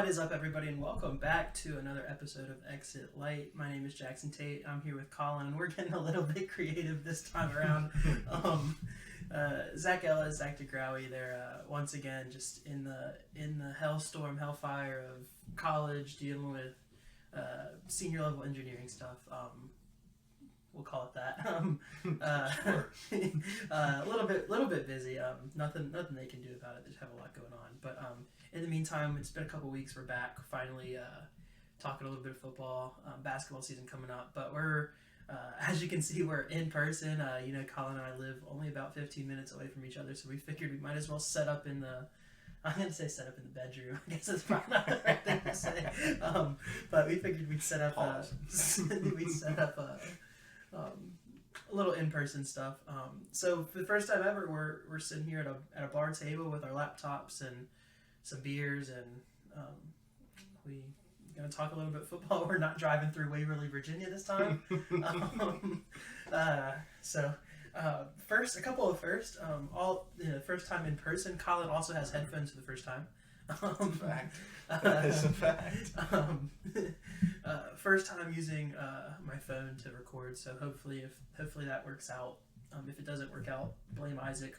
What is up, everybody, and welcome back to another episode of Exit Light. My name is Jackson Tate. I'm here with Collin, and we're getting a little bit creative this time around. Zach Ellis, Zach DeGrowie, they're once again just in the hellfire of college, dealing with senior level engineering stuff. We'll call it that. A little bit busy. Nothing they can do about it. They just have a lot going on. But in the meantime, it's been a couple weeks. We're back finally talking a little bit of football. Basketball season coming up. But we're as you can see, we're in person. Collin and I live only about 15 minutes away from each other, so we figured we might as well set up in the. I'm going to say set up in the bedroom. I guess that's probably not the right thing to say. But we figured we'd set up a little in-person stuff. So for the first time ever, we're sitting here at a bar table with our laptops and some beers, and we're going to talk a little bit football. We're not driving through Waverly, Virginia this time. First, a couple of first. First time in person. Collin also has headphones for the first time. That is a fact. First time using my phone to record, so hopefully that works out. If it doesn't work out, blame Isaac.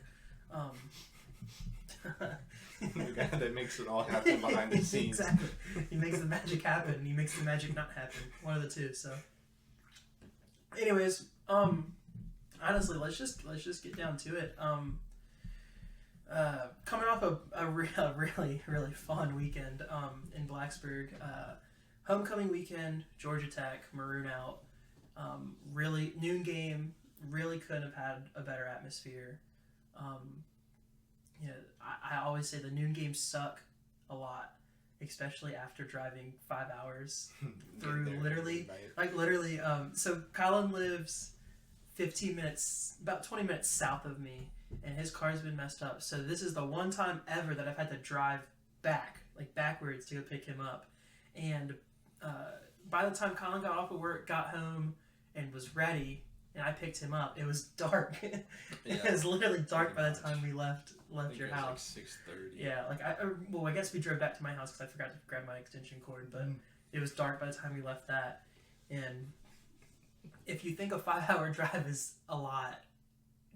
The guy that makes it all happen behind the scenes. Exactly. He makes the magic happen. He makes the magic not happen. One of the two. So, anyways, honestly, let's just get down to it. Coming off a really fun weekend in Blacksburg, homecoming weekend, Georgia Tech, Maroon out, really noon game, really couldn't have had a better atmosphere. I always say the noon games suck a lot, especially after driving 5 hours through literally. So Collin lives 15 minutes, about 20 minutes south of me, and his car's been messed up. So this is the one time ever that I've had to drive backwards to go pick him up. And by the time Collin got off of work, got home, and was ready, and I picked him up, it was dark. It was literally dark by the time we left your house. Like 6:30. Yeah, I guess we drove back to my house because I forgot to grab my extension cord, but it was dark by the time we left that. And if you think a 5-hour drive is a lot,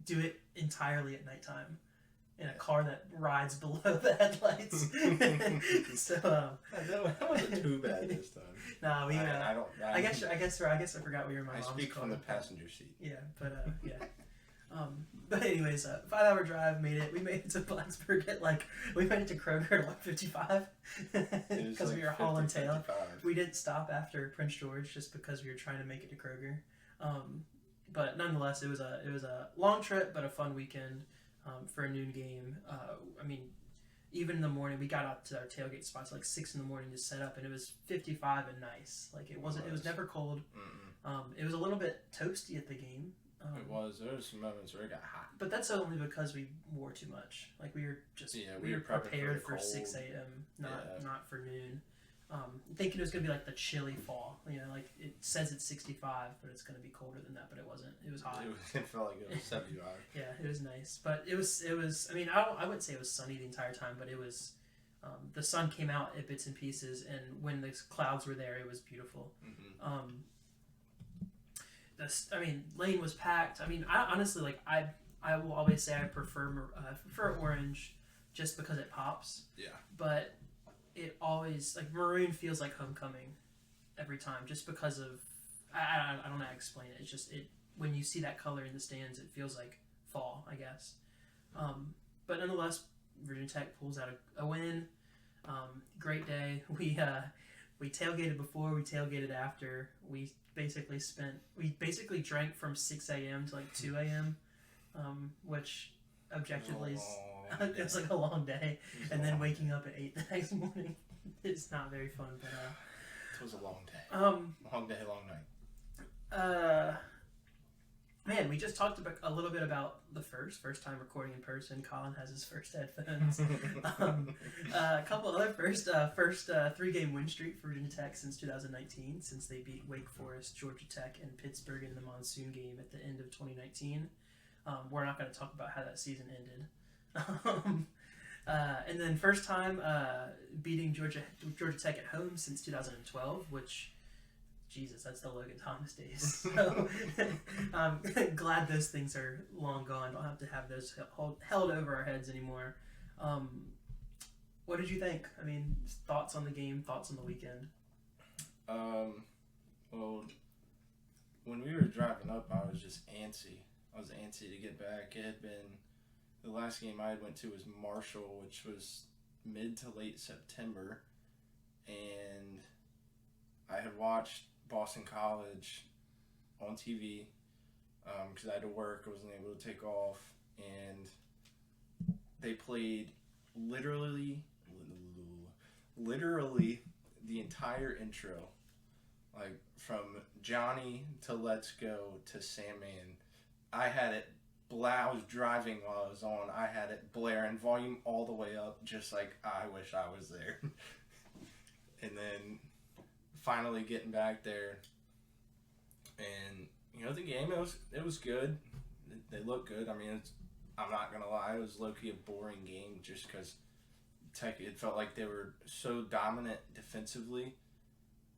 do it entirely at nighttime in a car that rides below the headlights. So that wasn't too bad this time. No, we. I guess I forgot we were in my mom's car. I speak from the passenger seat. Yeah, but yeah. But anyways, 5-hour drive, made it. We made it to Blacksburg we made it to Kroger at 1:55 because we were hauling tail. We didn't stop after Prince George just because we were trying to make it to Kroger. But nonetheless, it was a long trip, but a fun weekend for a noon game. Even in the morning, we got up to our tailgate spots 6 in the morning to set up, and it was 55 and nice. It was never cold. It was a little bit toasty at the game. It was. There were some moments where it got hot. But that's only because we wore too much. We were prepared for 6 a.m., not for noon. Thinking it was going to be the chilly fall. It says it's 65, but it's going to be colder than that, but it wasn't. It was hot. It felt like it was 75. Yeah, it was nice. But it was. I wouldn't say it was sunny the entire time, but it was. The sun came out at bits and pieces, and when the clouds were there, it was beautiful. Mm-hmm. Lane was packed. I honestly, I will always say I prefer orange just because it pops. Yeah. But it always, maroon feels like homecoming every time just because of, I don't know how to explain it. It's just, when you see that color in the stands, it feels like fall, I guess. But nonetheless, Virginia Tech pulls out a win. Great day. We tailgated before, we tailgated after. We basically drank from 6 a.m. to 2 a.m., which objectively it was a long day. And then waking up at 8 the next morning, it's not very fun. But it was a long day. Long day, long night. Man, we just talked a little bit about the first time recording in person. Collin has his first headphones. A couple other first 3-game win streak for Virginia Tech since 2019, since they beat Wake Forest, Georgia Tech, and Pittsburgh in the monsoon game at the end of 2019. We're not going to talk about how that season ended. And then first time beating Georgia Tech at home since 2012, which, Jesus, that's the Logan Thomas days. So I'm glad those things are long gone. Don't have to have those held over our heads anymore. What did you think? I mean, thoughts on the game, thoughts on the weekend? Well, when we were driving up, I was just antsy. I was antsy to get back. It had been, the last game I went to was Marshall, which was mid to late September, and I had watched Boston College on TV because I had to work. I wasn't able to take off, and they played literally the entire intro, like from Johnny to Let's Go to Sandman. I had it. I was driving while I was on. I had it blaring, volume all the way up, just like I wish I was there. And then finally getting back there, and the game, it was good. They looked good. I mean, I'm not gonna lie, it was low-key a boring game just because Tech, it felt like they were so dominant defensively,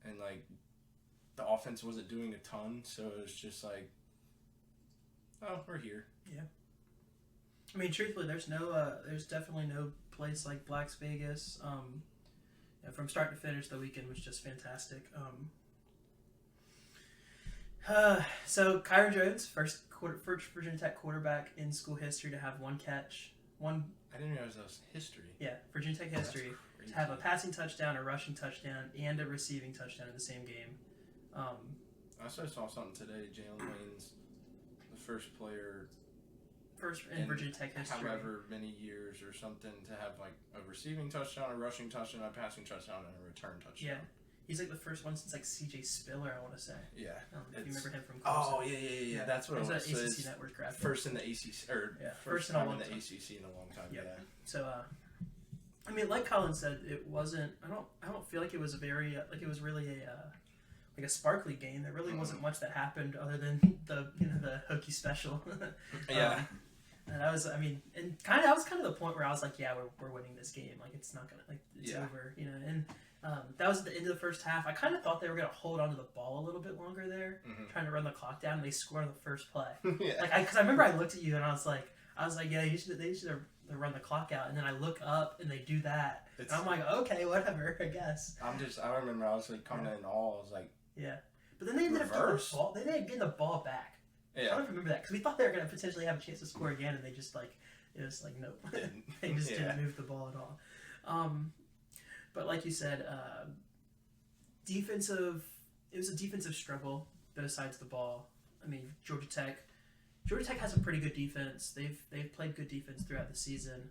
and like the offense wasn't doing a ton, so it was just like, oh, we're here. Yeah. I mean, truthfully, there's definitely no place like Las Vegas. From start to finish, the weekend was just fantastic. So Kyron Jones, first Virginia Tech quarterback in school history to have one catch. I didn't realize that was history. Yeah, Virginia Tech history to have a passing touchdown, a rushing touchdown, and a receiving touchdown in the same game. I saw something today. Jalen Wayne's the first player in Virginia Tech history, however many years or something, to have like a receiving touchdown, a rushing touchdown, a passing touchdown, and a return touchdown. Yeah, he's like the first one since like C.J. Spiller, I want to say. Yeah, if you remember him from Clemson. Oh yeah. That's what it was. ACC network graphic. First in the ACC, or first time in the ACC in a long time. Yep. Yeah. So, I mean, like Collin said, it wasn't. I don't feel like it was a very it was really a sparkly game. There really wasn't much that happened other than the Hokie special. Yeah. And I was kind of the point where I was like, yeah, we're winning this game. Like, it's not gonna, like, it's over, And that was at the end of the first half. I kind of thought they were gonna hold onto the ball a little bit longer there, trying to run the clock down. And they scored on the first play. Yeah. Because I remember I looked at you and I was like, yeah, they should have run the clock out. And then I look up and they do that, and I'm like, okay, whatever, I guess. I remember I was like coming in all. I was like, yeah, but then they ended up getting the ball back. Yeah. I don't remember that because we thought they were going to potentially have a chance to score again, and they just it was like nope, they just didn't move the ball at all. But like you said, it was a defensive struggle both sides of the ball. I mean, Georgia Tech has a pretty good defense. They've played good defense throughout the season,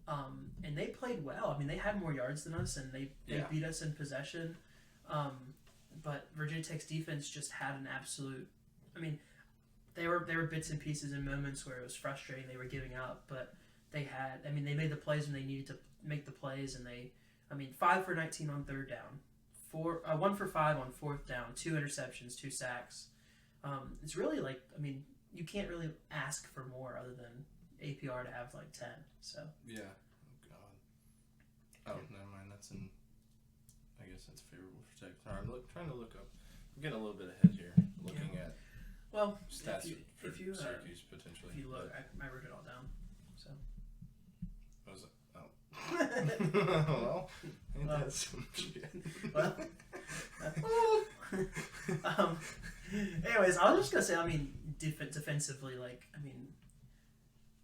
and they played well. I mean, they had more yards than us, and they beat us in possession. But Virginia Tech's defense just had an absolute. I mean, They were bits and pieces and moments where it was frustrating. They were giving up, but they made the plays when they needed to make the plays, and 5 for 19 on third down, 1 for 5 on fourth down, 2 interceptions, 2 sacks. It's really you can't really ask for more other than APR to have 10. So yeah, oh god, never mind. I guess that's favorable for Tech. Sorry, I'm trying to look up. I'm getting a little bit ahead here, looking at. Well, stats if you Syracuse potentially. If you look, I wrote it all down. So. What was it? Oh. Well, that's some shit. Well. Anyways, I was just gonna say. Defensively,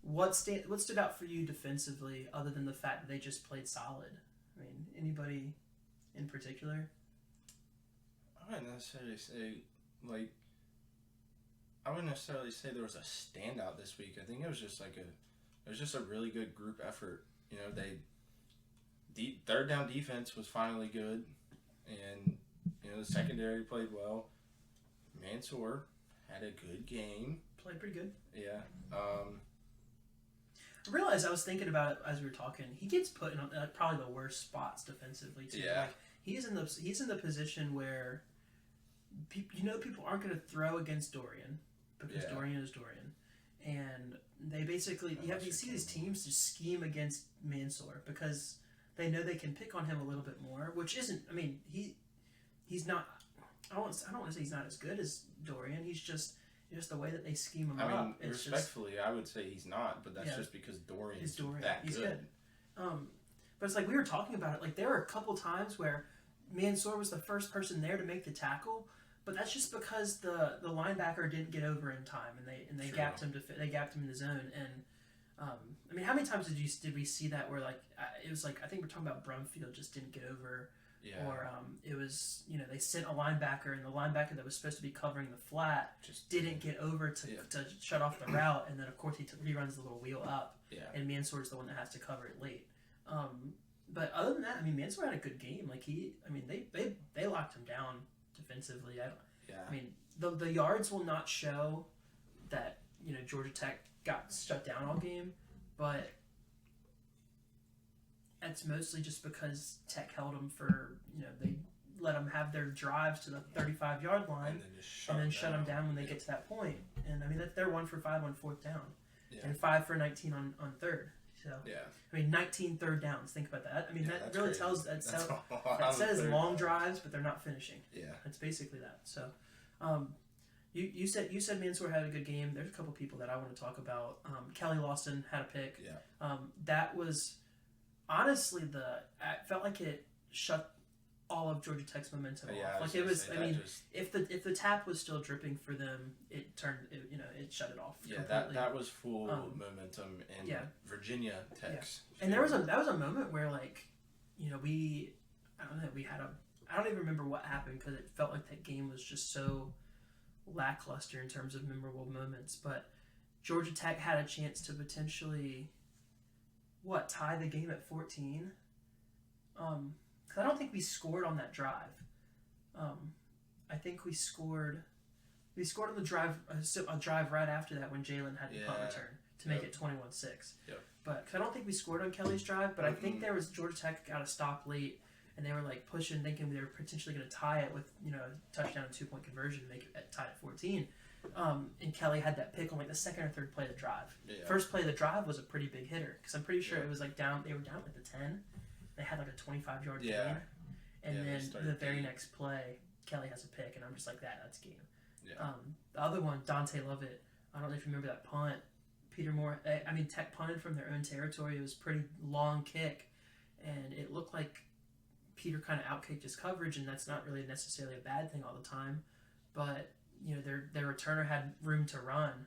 what stood out for you defensively, other than the fact that they just played solid? I mean, anybody in particular? I wouldn't necessarily say there was a standout this week. I think it was just a really good group effort. Third down defense was finally good, and the secondary played well. Mansour had a good game. Played pretty good. Yeah. I realized I was thinking about it as we were talking. He gets put in probably the worst spots defensively too. Yeah. He's in the position where people aren't going to throw against Dorian because Dorian is Dorian, and they basically you see these teams just scheme against Mansour because they know they can pick on him a little bit more, which isn't. I mean, he's not. I don't want to say he's not as good as Dorian. He's just the way that they scheme him up. I mean, respectfully, I would say he's not, but that's just because Dorian's that he's good. But it's like we were talking about it. Like there were a couple times where Mansour was the first person there to make the tackle, but that's just because the linebacker didn't get over in time, and they gapped him in the zone. And I mean, how many times did we see that where like it was like I think we're talking about Brumfield just didn't get over. Yeah. Or it was, they sent a linebacker, and the linebacker that was supposed to be covering the flat just didn't get over to shut off the route, and then of course he runs the little wheel up, and Mansour's the one that has to cover it late. But other than that, I mean, Mansour had a good game. Like they locked him down defensively. I mean, the yards will not show that Georgia Tech got shut down all game, but it's mostly just because Tech held them for, they let them have their drives to the 35-yard line and then shut them down when they get to that point. And I mean, they're 1 for 5 on 4th down and 5 for 19 on 3rd. So, I mean, 19 third downs. Think about that. I mean, that really crazy. Tells that says long drives, but they're not finishing. Yeah, it's basically that. So, you said Mansour had a good game. There's a couple people that I want to talk about. Kelly Lawson had a pick. Yeah, that was. Honestly, I felt like it shut all of Georgia Tech's momentum off. Like it was. I mean, if the tap was still dripping for them, it shut it off. Yeah, completely. that was full momentum in Virginia Tech's. Yeah. And that was a moment where I don't even remember what happened because it felt like that game was just so lackluster in terms of memorable moments. But Georgia Tech had a chance to potentially. Tie the game at 14? Because I don't think we scored on that drive. I think we scored on the drive, a drive right after that when Jalen had the punt return to make it 21-6. Yep. But cause I don't think we scored on Kelly's drive, but I think there was Georgia Tech got a stop late, and they were pushing, thinking they were potentially going to tie it with a touchdown and 2-point conversion to make it tied at 14. And Kelly had that pick on the second or third play of the drive. Yeah. First play of the drive was a pretty big hitter because I'm pretty sure it was down. They were down at the 10. They had a 25-yard gain, and then the very next play, Kelly has a pick, and I'm just that's game. Yeah. The other one, Dante Lovett. I don't know if you remember that punt. Peter Moore. I mean, Tech punted from their own territory. It was a pretty long kick, and it looked like Peter kind of outkicked his coverage, and that's not really necessarily a bad thing all the time, but. Their returner had room to run,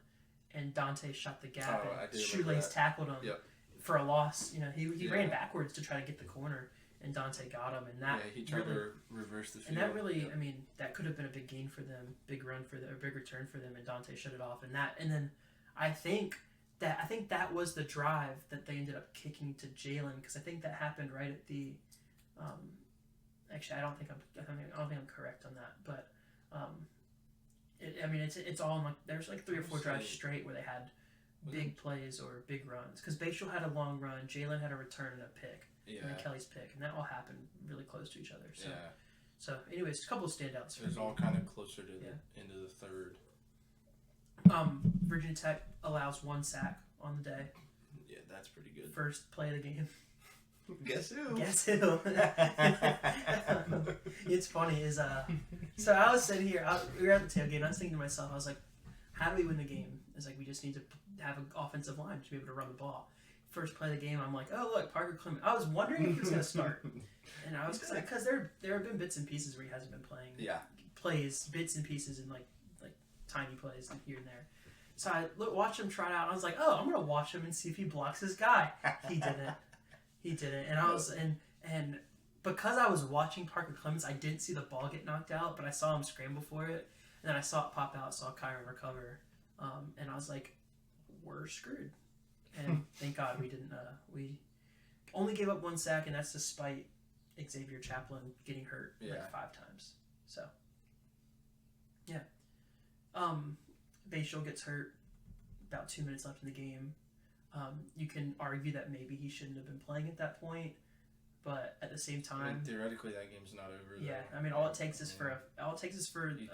and Dante shot the gap, and Shoelace tackled him for a loss. He ran backwards to try to get the corner, and Dante got him, and that he tried to reverse the field. And that really, I mean, that could have been a big gain for them, big run for them, a big return for them, and Dante shut it off, and then I think that was the drive that they ended up kicking to Jalen because I think that happened right at the. Actually, I don't think I'm correct on that, but. It's all in there's 3 or 4 drives straight where they had big plays or big runs because Bayshore had a long run, Jalen had a return and a pick, and then Kelly's pick, and that all happened really close to each other. So anyways, a couple of standouts. It was all kind of closer to the end of the third. Virginia Tech allows 1 sack on the day. Yeah, that's pretty good. First play of the game. Guess who? It's funny is so I was sitting here, we were at the tailgate, and I was thinking to myself, I was like, how do we win the game? It's we just need to have an offensive line to be able to run the ball. First play of the game, I'm like, oh look, Parker Clement. I was wondering if he was going to start, and I was because there have been bits and pieces where he hasn't been playing. Yeah. Plays bits and pieces and like tiny plays here and there. So I watched him try it out. And I was like, oh, I'm going to watch him and see if he blocks his guy. He didn't. And I was and because I was watching Parker Clemens, I didn't see the ball get knocked out, but I saw him scramble for it, and then I saw it pop out, saw Kyron recover, and I was like, we're screwed. And thank God we didn't. We only gave up 1 sack, and that's despite Xavier Chaplin getting hurt 5 times. So yeah, Bayshore gets hurt about 2 minutes left in the game. You can argue that maybe he shouldn't have been playing at that point, but at the same time, theoretically that game's not over. Though. Yeah, I mean, all it takes is for a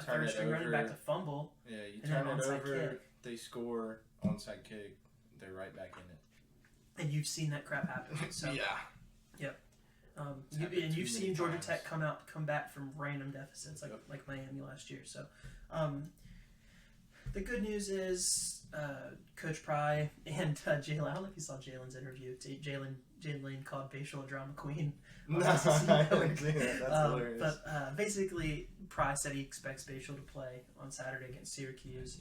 third string running back to fumble. Yeah, you turn it over. Kick. They score, onside kick, they're right back in it. And you've seen that crap happen. So Yeah. Yep. And you've seen Georgia Tech come back from random deficits like Miami last year. So, the good news is Coach Pry and Jalen. I don't know if you saw Jalen's interview. Jalen called Bayshore a drama queen. That's hilarious. But basically, Pry said he expects Bayshore to play on Saturday against Syracuse.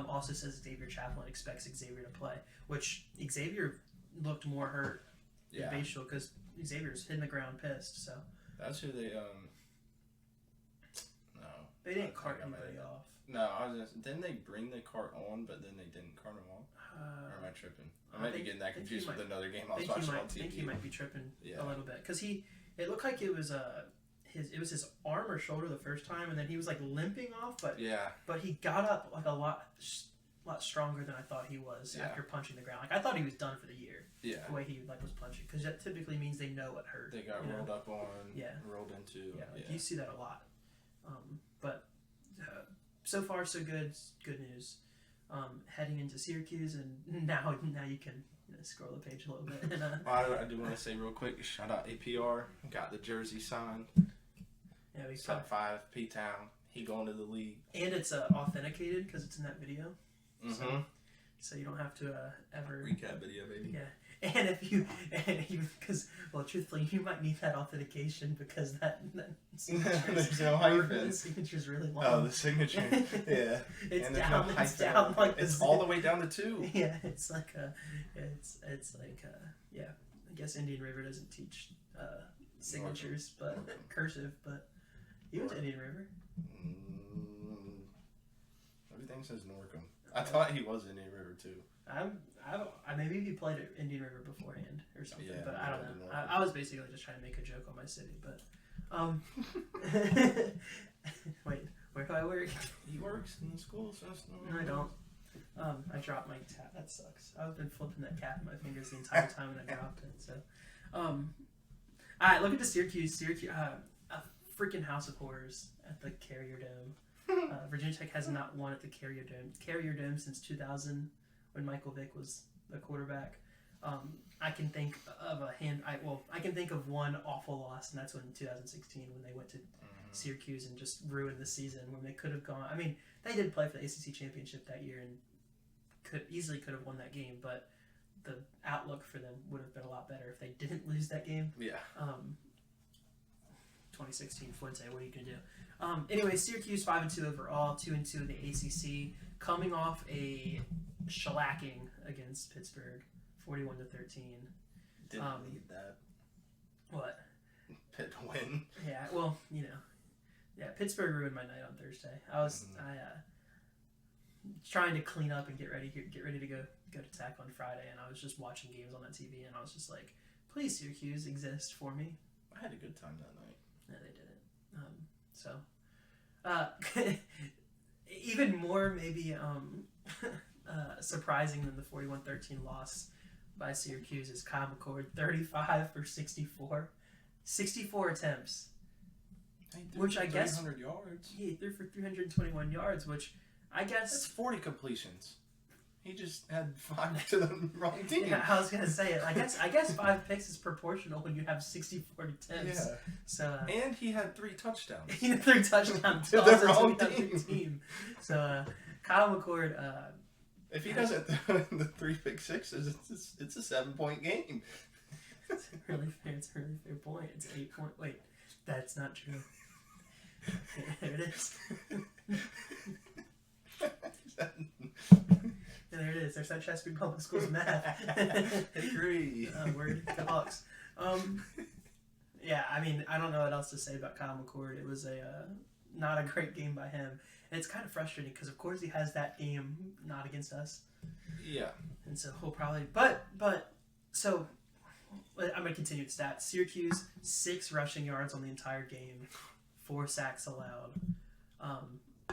Also says Xavier Chaplin expects Xavier to play, which Xavier looked more hurt than Bayshore because Xavier's hitting the ground pissed. So that's who they No, they didn't cart anybody off. No, didn't they bring the cart on, but then they didn't cart them off? Or am I tripping? I might be getting that confused with another game I was watching on TV. I think he might be tripping a little bit because it looked like it was his arm or shoulder the first time, and then he was like limping off, but he got up like a lot stronger than I thought he was after punching the ground. Like I thought he was done for the year. Yeah, the way he was punching, because that typically means they know it hurt. They got rolled up on, rolled into. Yeah, you see that a lot. But so far so good. Good news. Heading into Syracuse, and now you can scroll the page a little bit. And, I do want to say real quick, shout out APR, got the jersey signed. Yeah, we top 5 P-Town. He going to the league, and it's authenticated because it's in that video. Mm-hmm. So you don't have to ever recap video, baby. Yeah. And if you because truthfully, you might need that authentication because that there's no hyphen. The signature's really long. Oh, the signature. Yeah. It's and down. No it's down like it's all the way down to 2. Yeah, it's like yeah. I guess Indian River doesn't teach signatures, but cursive. But you went to Indian River. Everything says Norcom. I thought he was Indian River too. Maybe he played at Indian River beforehand or something, but I don't know. I was basically just trying to make a joke on my city, but wait, where do I work? He works in the school system. No, I don't. I dropped my tap. That sucks. I've been flipping that cap in my fingers the entire time, and I dropped it. So, all right, look at the Syracuse, a freaking house of horrors at the Carrier Dome. Virginia Tech has not won at the Carrier Dome since 2000, when Michael Vick was the quarterback. I can think of I can think of one awful loss, and that's when 2016, when they went to Syracuse and just ruined the season, when they could have gone. I mean, they did play for the ACC championship that year and could have won that game, but the outlook for them would have been a lot better if they didn't lose that game. Yeah. 2016 Fuente, what are you gonna do? Anyway, Syracuse 5-2 overall, 2-2 in the ACC, coming off a shellacking against Pittsburgh, 41-13. Didn't need that. What? Pitt win. Yeah, well, Pittsburgh ruined my night on Thursday. I was trying to clean up and get ready to go to Tech on Friday, and I was just watching games on that TV, and I was just like, please, Syracuse, exist for me. I had a good time that night. No, they didn't. Even more maybe surprising than the 41-13 loss by Syracuse is Kyle McCord, 35 for 64. 64 attempts. Which I guess 300 yards. Yeah, he threw for 321 yards, which I guess that's 40 completions. He just had 5 to the wrong team. Yeah, I was gonna say it. I guess 5 picks is proportional when you have 64 attempts. Yeah. So and he had 3 touchdowns. He had 3 touchdowns to the wrong team. So Kyle McCord. If he doesn't throw the 3 pick sixes, it's a 7-point game. It's a really fair point. It's 8 point. Wait, that's not true. There it is. There it is. There's that Chesapeake Public Schools math. Agree. Word to Hawks. Yeah, I mean, I don't know what else to say about Kyle McCord. It was not a great game by him. And it's kind of frustrating because, of course, he has that game not against us. Yeah. And so he'll probably... So, I'm going to continue the stats. Syracuse, 6 rushing yards on the entire game. 4 sacks allowed.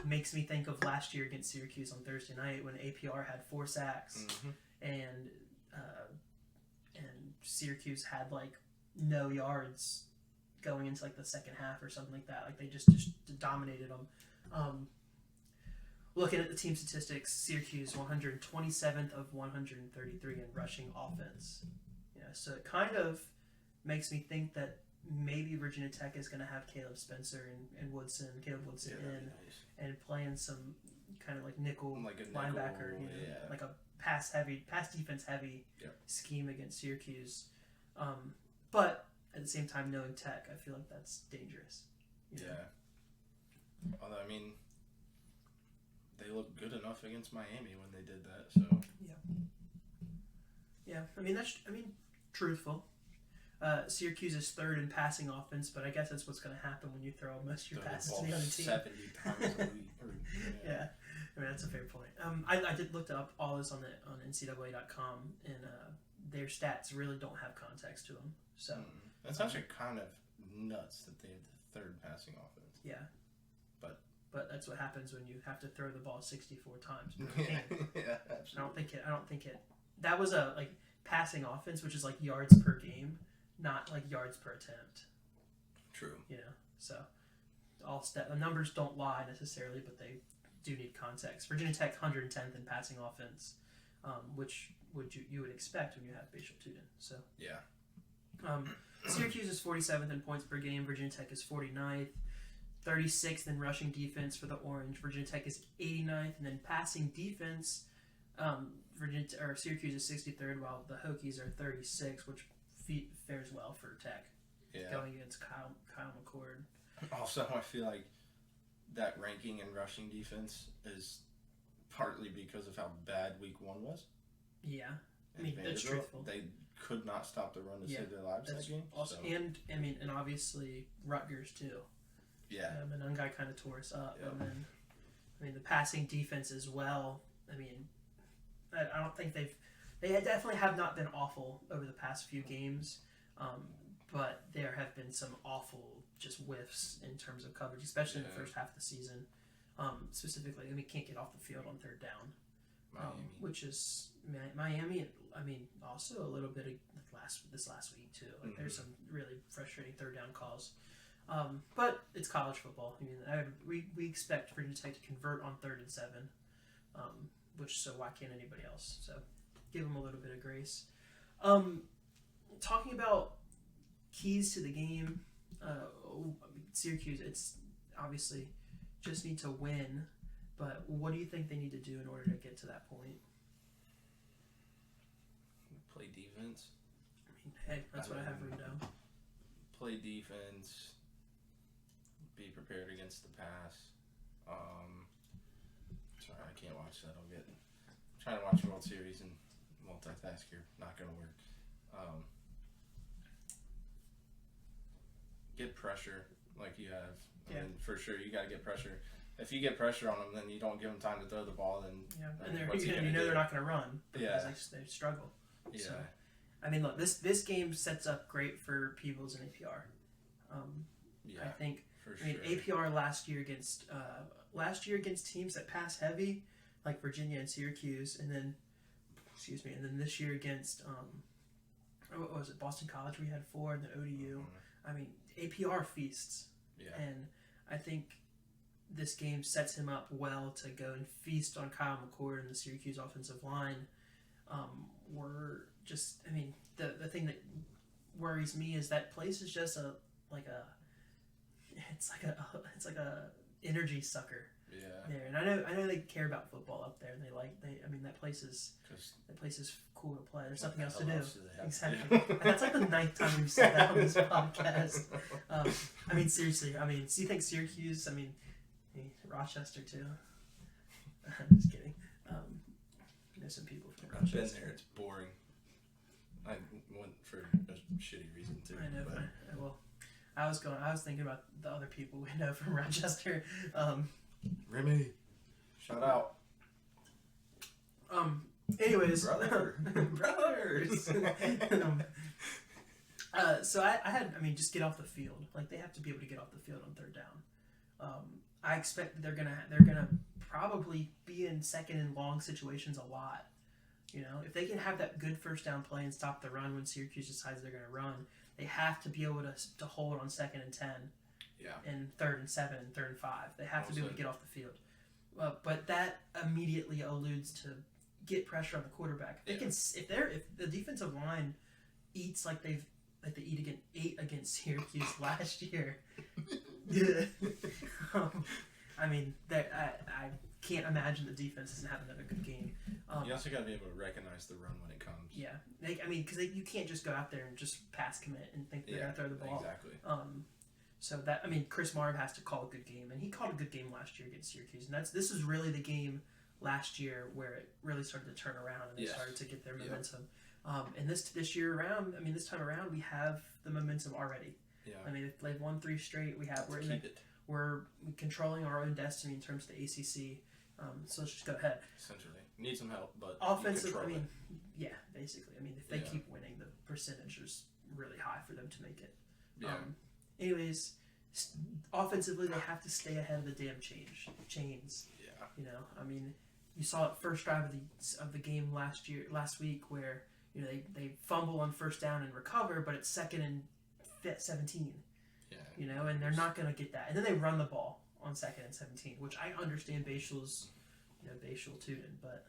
Makes me think of last year against Syracuse on Thursday night when APR had 4 sacks, and Syracuse had like no yards going into like the second half or something like that. Like they just dominated them. looking at the team statistics, Syracuse 127th of 133 in rushing offense. So it kind of makes me think that maybe Virginia Tech is going to have Caleb Woodson in and playing some kind of like nickel linebacker, like a pass defense heavy scheme against Syracuse. But at the same time, knowing Tech, I feel like that's dangerous. Although, I mean, they looked good enough against Miami when they did that, so. Yeah. I mean, truthful. Syracuse is third in passing offense, but I guess that's what's going to happen when you throw most of your passes to the other team. 70 times a week. Yeah. I mean, that's a fair point. I did look up all this on NCAA.com, and their stats really don't have context to them. So that's actually kind of nuts that they have the third passing offense. Yeah. But that's what happens when you have to throw the ball 64 times per game. Yeah, absolutely. I don't think it. That was a passing offense, which is like yards per game, not like yards per attempt. True. So the numbers don't lie necessarily, but they do need context. Virginia Tech 110th in passing offense, which you would expect when you have Bishop Tuden. So Syracuse is 47th in points per game. Virginia Tech is 49th. 36th in rushing defense for the Orange. Virginia Tech is 89th, and then passing defense, Syracuse is 63rd, while the Hokies are 36th, which fares well for Tech. Going against Kyle McCord. Also, I feel like that ranking in rushing defense is partly because of how bad Week 1 was. Yeah, I mean that's truthful. They could not stop the run to save their lives that game. Also, and obviously Rutgers too. Yeah. Menungai kind of tore us up, and then the passing defense as well. I mean, I don't think they definitely have not been awful over the past few games, but there have been some awful just whiffs in terms of coverage, especially in the first half of the season. Specifically, can't get off the field on third down, which is Miami. I mean, also a little bit of this last week too. There's some really frustrating third down calls. But it's college football. I mean, we expect Virginia Tech to convert on 3rd and 7, so why can't anybody else? So give them a little bit of grace. Talking about keys to the game, Syracuse, it's obviously just need to win, but what do you think they need to do in order to get to that point? Play defense. I mean, hey, that's what I have written down. Play defense. Be prepared against the pass. Sorry, I can't watch that. I'm trying to watch World Series and multitask here. Not going to work. Get pressure like you have. I mean, for sure, you got to get pressure. If you get pressure on them, then you don't give them time to throw the ball. Then and they're not going to run because they struggle. Yeah. So, I mean, look, this game sets up great for Peebles and APR. I think. APR last year against teams that pass heavy, like Virginia and Syracuse, and then this year against what was it, Boston College? We had 4, and then ODU. I mean, APR feasts, and I think this game sets him up well to go and feast on Kyle McCord and the Syracuse offensive line. The thing that worries me is that place is just it's like a energy sucker. Yeah. There, and I know they care about football up there, and that place is cool to play. There's something else to do. Exactly. And that's like the 9th time we've said that on this podcast. I mean, seriously. I mean, do you think Syracuse? I mean, Rochester too. I'm just kidding. I know some people from Rochester. I've been there. It's boring. I went for a shitty reason too. I know. Well, I was thinking about the other people we know from Rochester. Remy, shout out. Anyways, brothers. So I just get off the field. Like, they have to be able to get off the field on third down. I expect that they're gonna probably be in second and long situations a lot. If they can have that good first down play and stop the run when Syracuse decides they're gonna run, they have to be able to hold on 2nd and 10. Yeah. And 3rd and 7 and 3rd and 5. They have to be able to get off the field. but that immediately alludes to get pressure on the quarterback. They can if the defensive line eats like they ate against Syracuse last year. I mean, I can't imagine the defense isn't having a good game. You also got to be able to recognize the run when it comes. Yeah, because you can't just go out there and just pass commit and think they're gonna throw the ball. Exactly. So that Chris Marv has to call a good game, and he called a good game last year against Syracuse, and this is really the game last year where it really started to turn around and they started to get their momentum. And this year around, this time around, we have the momentum already. Yeah. They've won 3 straight. We're controlling our own destiny in terms of the ACC. So let's just go ahead. Essentially, need some help, but offensive. Basically. If they keep winning, the percentage is really high for them to make it. Yeah. Anyways, offensively, they have to stay ahead of the damn chains. Yeah. You saw it first drive of the game last week where they fumble on first down and recover, but it's 2nd and 17. Yeah. And they're not going to get that. And then they run the ball on 2nd and 17, which I understand Bayshall's, Bayshall Tootin, but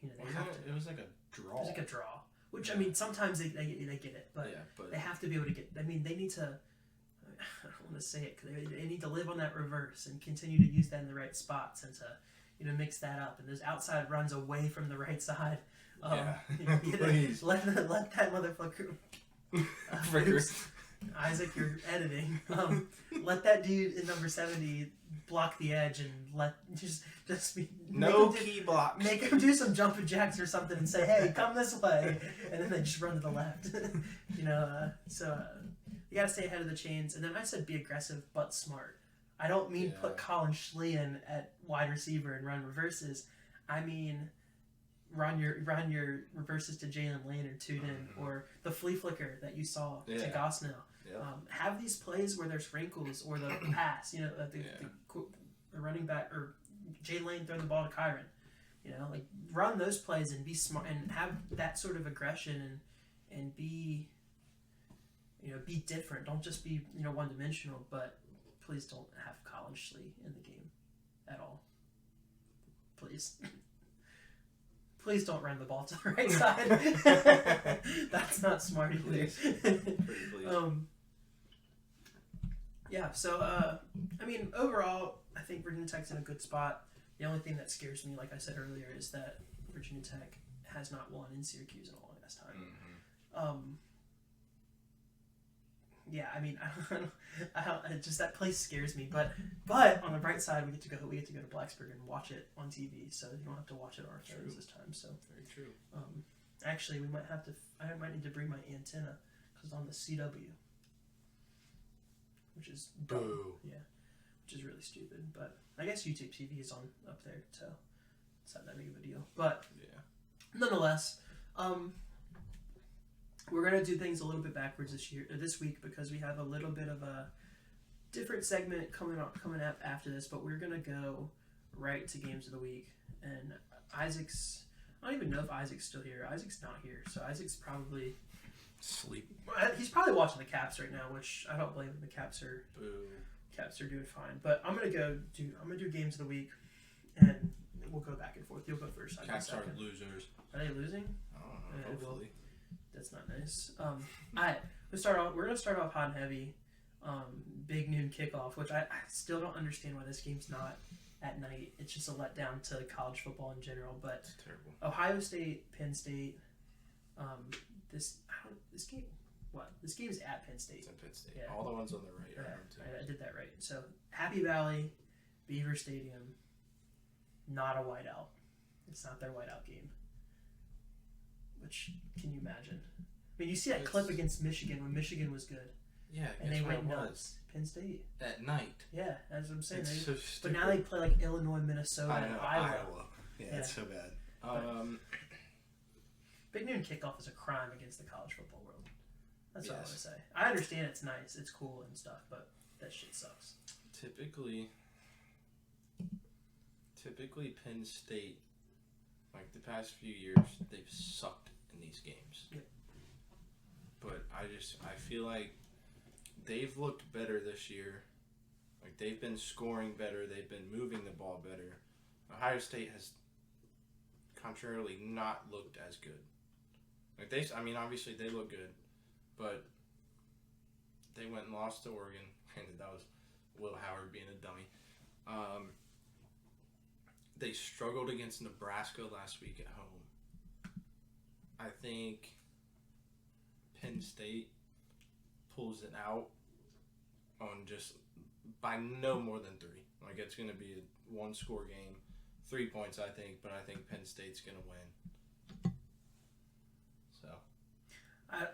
they have to. It was like a draw. It was like a draw, which sometimes they get it, but they have to be able to get. They need to. I don't want to say it because they need to live on that reverse and continue to use that in the right spots and to mix that up. And those outside runs away from the right side. Please let that motherfucker. Isaac, you're editing. Let that dude in number 70 block the edge and just be key blocks. Make him do some jumping jacks or something and say, "Hey, come this way," and then they just run to the left. So you gotta stay ahead of the chains. And then I said be aggressive but smart. I don't mean put Colin Schleien at wide receiver and run reverses. I mean run your reverses to Jalen Lane or Tootin or the flea flicker that you saw to Gosnell. Yeah. Have these plays where there's wrinkles or the pass, the running back or Jay Lane throwing the ball to Kyron. Run those plays and be smart and have that sort of aggression and be different. Don't just be one dimensional. But please don't have Colin Schlee in the game at all. Please. Please don't run the ball to the right side. That's not smart either. Overall, I think Virginia Tech's in a good spot. The only thing that scares me, like I said earlier, is that Virginia Tech has not won in Syracuse in a long ass time. I don't, just that place scares me. But on the bright side, we get to go to Blacksburg and watch it on TV, so you don't have to watch it on our phones this time. So very true. Actually, I might need to bring my antenna because it's on the CW, which is dumb. Boo. Yeah, which is really stupid. But I guess YouTube TV is on up there, so it's not that big of a deal. But nonetheless, we're gonna do things a little bit backwards this week because we have a little bit of a different segment coming up after this. But we're gonna go right to games of the week, and I don't even know if Isaac's still here. Isaac's not here, so Isaac's probably sleep. He's probably watching the Caps right now, which I don't blame him. The Caps are doing fine. But I'm gonna do games of the week, and we'll go back and forth. You'll go first. Caps are losers. Are they losing? I don't know. Hopefully. That's not nice. Alright, we're gonna start off hot and heavy. Big noon kickoff, which I still don't understand why this game's not at night. It's just a letdown to college football in general. But it's terrible. Ohio State, Penn State. This game's at Penn State. It's at Penn State. Yeah. All the ones on the right are home too. I did that right. So Happy Valley, Beaver Stadium. Not a whiteout. It's not their whiteout game. Which, can you imagine? You see that clip against Michigan when Michigan was good. Yeah, and they went nuts. Penn State. At night. Yeah, as I'm saying. It's so but stupid. now they play like Illinois, Minnesota, and Iowa. Yeah, it's so bad. Big noon kickoff is a crime against the college football world. That's what I want to say. I understand it's nice, it's cool and stuff, but that shit sucks. Typically Penn State, like the past few years, they've sucked in these games. Yep. But I feel like they've looked better this year. Like they've been scoring better, they've been moving the ball better. Ohio State has contrarily not looked as good. Like obviously they look good, but they went and lost to Oregon. Granted, that was Will Howard being a dummy. They struggled against Nebraska last week at home. I think Penn State pulls it out on just by no more than 3. Like, it's going to be a 1-score game. 3 points, I think, but I think Penn State's going to win. So,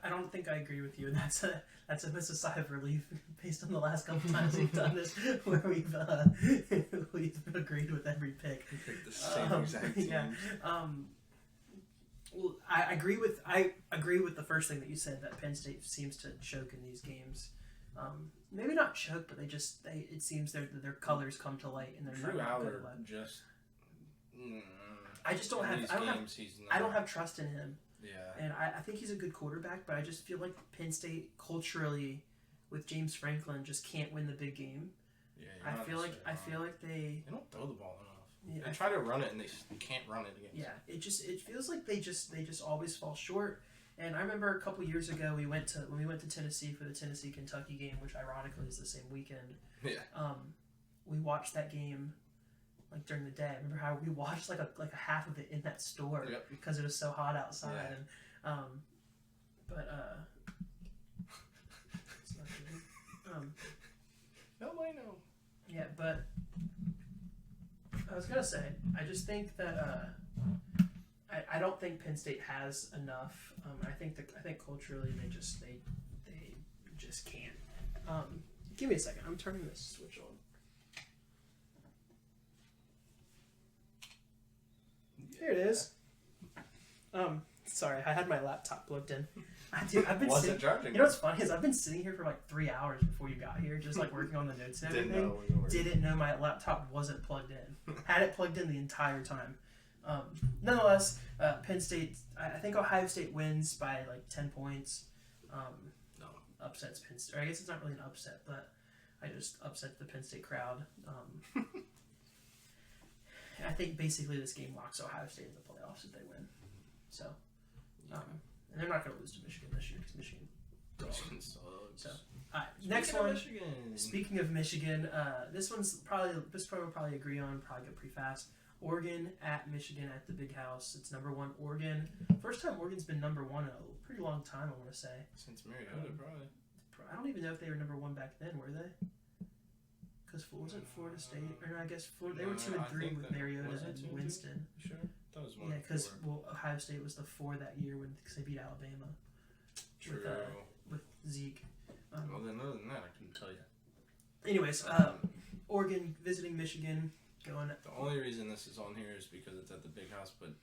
I don't think I agree with you. That's a sigh of relief based on the last couple times we've done this, where we've agreed with every pick. We picked the same exact teams. Yeah. Well, I agree with the first thing that you said, that Penn State seems to choke in these games. Maybe not choke, but it seems their colors come to light, and they're not good at it. Just. I just don't have trust in him. Yeah. And I think he's a good quarterback, but I just feel like Penn State culturally, with James Franklin, just can't win the big game. Yeah. I feel like they don't throw the ball enough. Yeah, they try to run it and they can't run it against. Yeah, it feels like they just always fall short. And I remember a couple years ago when we went to Tennessee for the Tennessee-Kentucky game, which ironically is the same weekend. Yeah. We watched that game like during the day. I remember how we watched like a half of it in that store because it was so hot outside. Yeah. And it's not good. No, I know. Yeah, but I was gonna say, I just think that I don't think Penn State has enough. I think culturally they just can't. Give me a second. I'm turning this switch on. Here it is. Sorry, I had my laptop plugged in. I've been Wasn't charging. You know what's funny is I've been sitting here for like 3 hours before you got here, just like working on the notes and everything. Didn't know my laptop wasn't plugged in. Had it plugged in the entire time. Nonetheless, Penn State. I think Ohio State wins by like 10 points. No. Upsets Penn State. Or I guess it's not really an upset, but I just upset the Penn State crowd. I think basically this game locks Ohio State in the playoffs if they win. So, and they're not going to lose to Michigan this year because Michigan sucks. So, next one. Michigan. Speaking of Michigan, this will probably agree on. Probably go pretty fast. Oregon at Michigan at the Big House. It's number 1 Oregon. First time Oregon's been number 1 in a pretty long time, I want to say. Since Mariota, probably. I don't even know if they were number 1 back then, were they? Because wasn't Florida State? Or I guess they were 2 and 3 with Mariota and Winston. Sure. That was 1. Yeah, because Ohio State was the 4 that year because they beat Alabama. True. With Zeke. Well, then other than that, I couldn't tell you. Anyways, Oregon visiting Michigan. The only reason this is on here is because it's at the Big House, but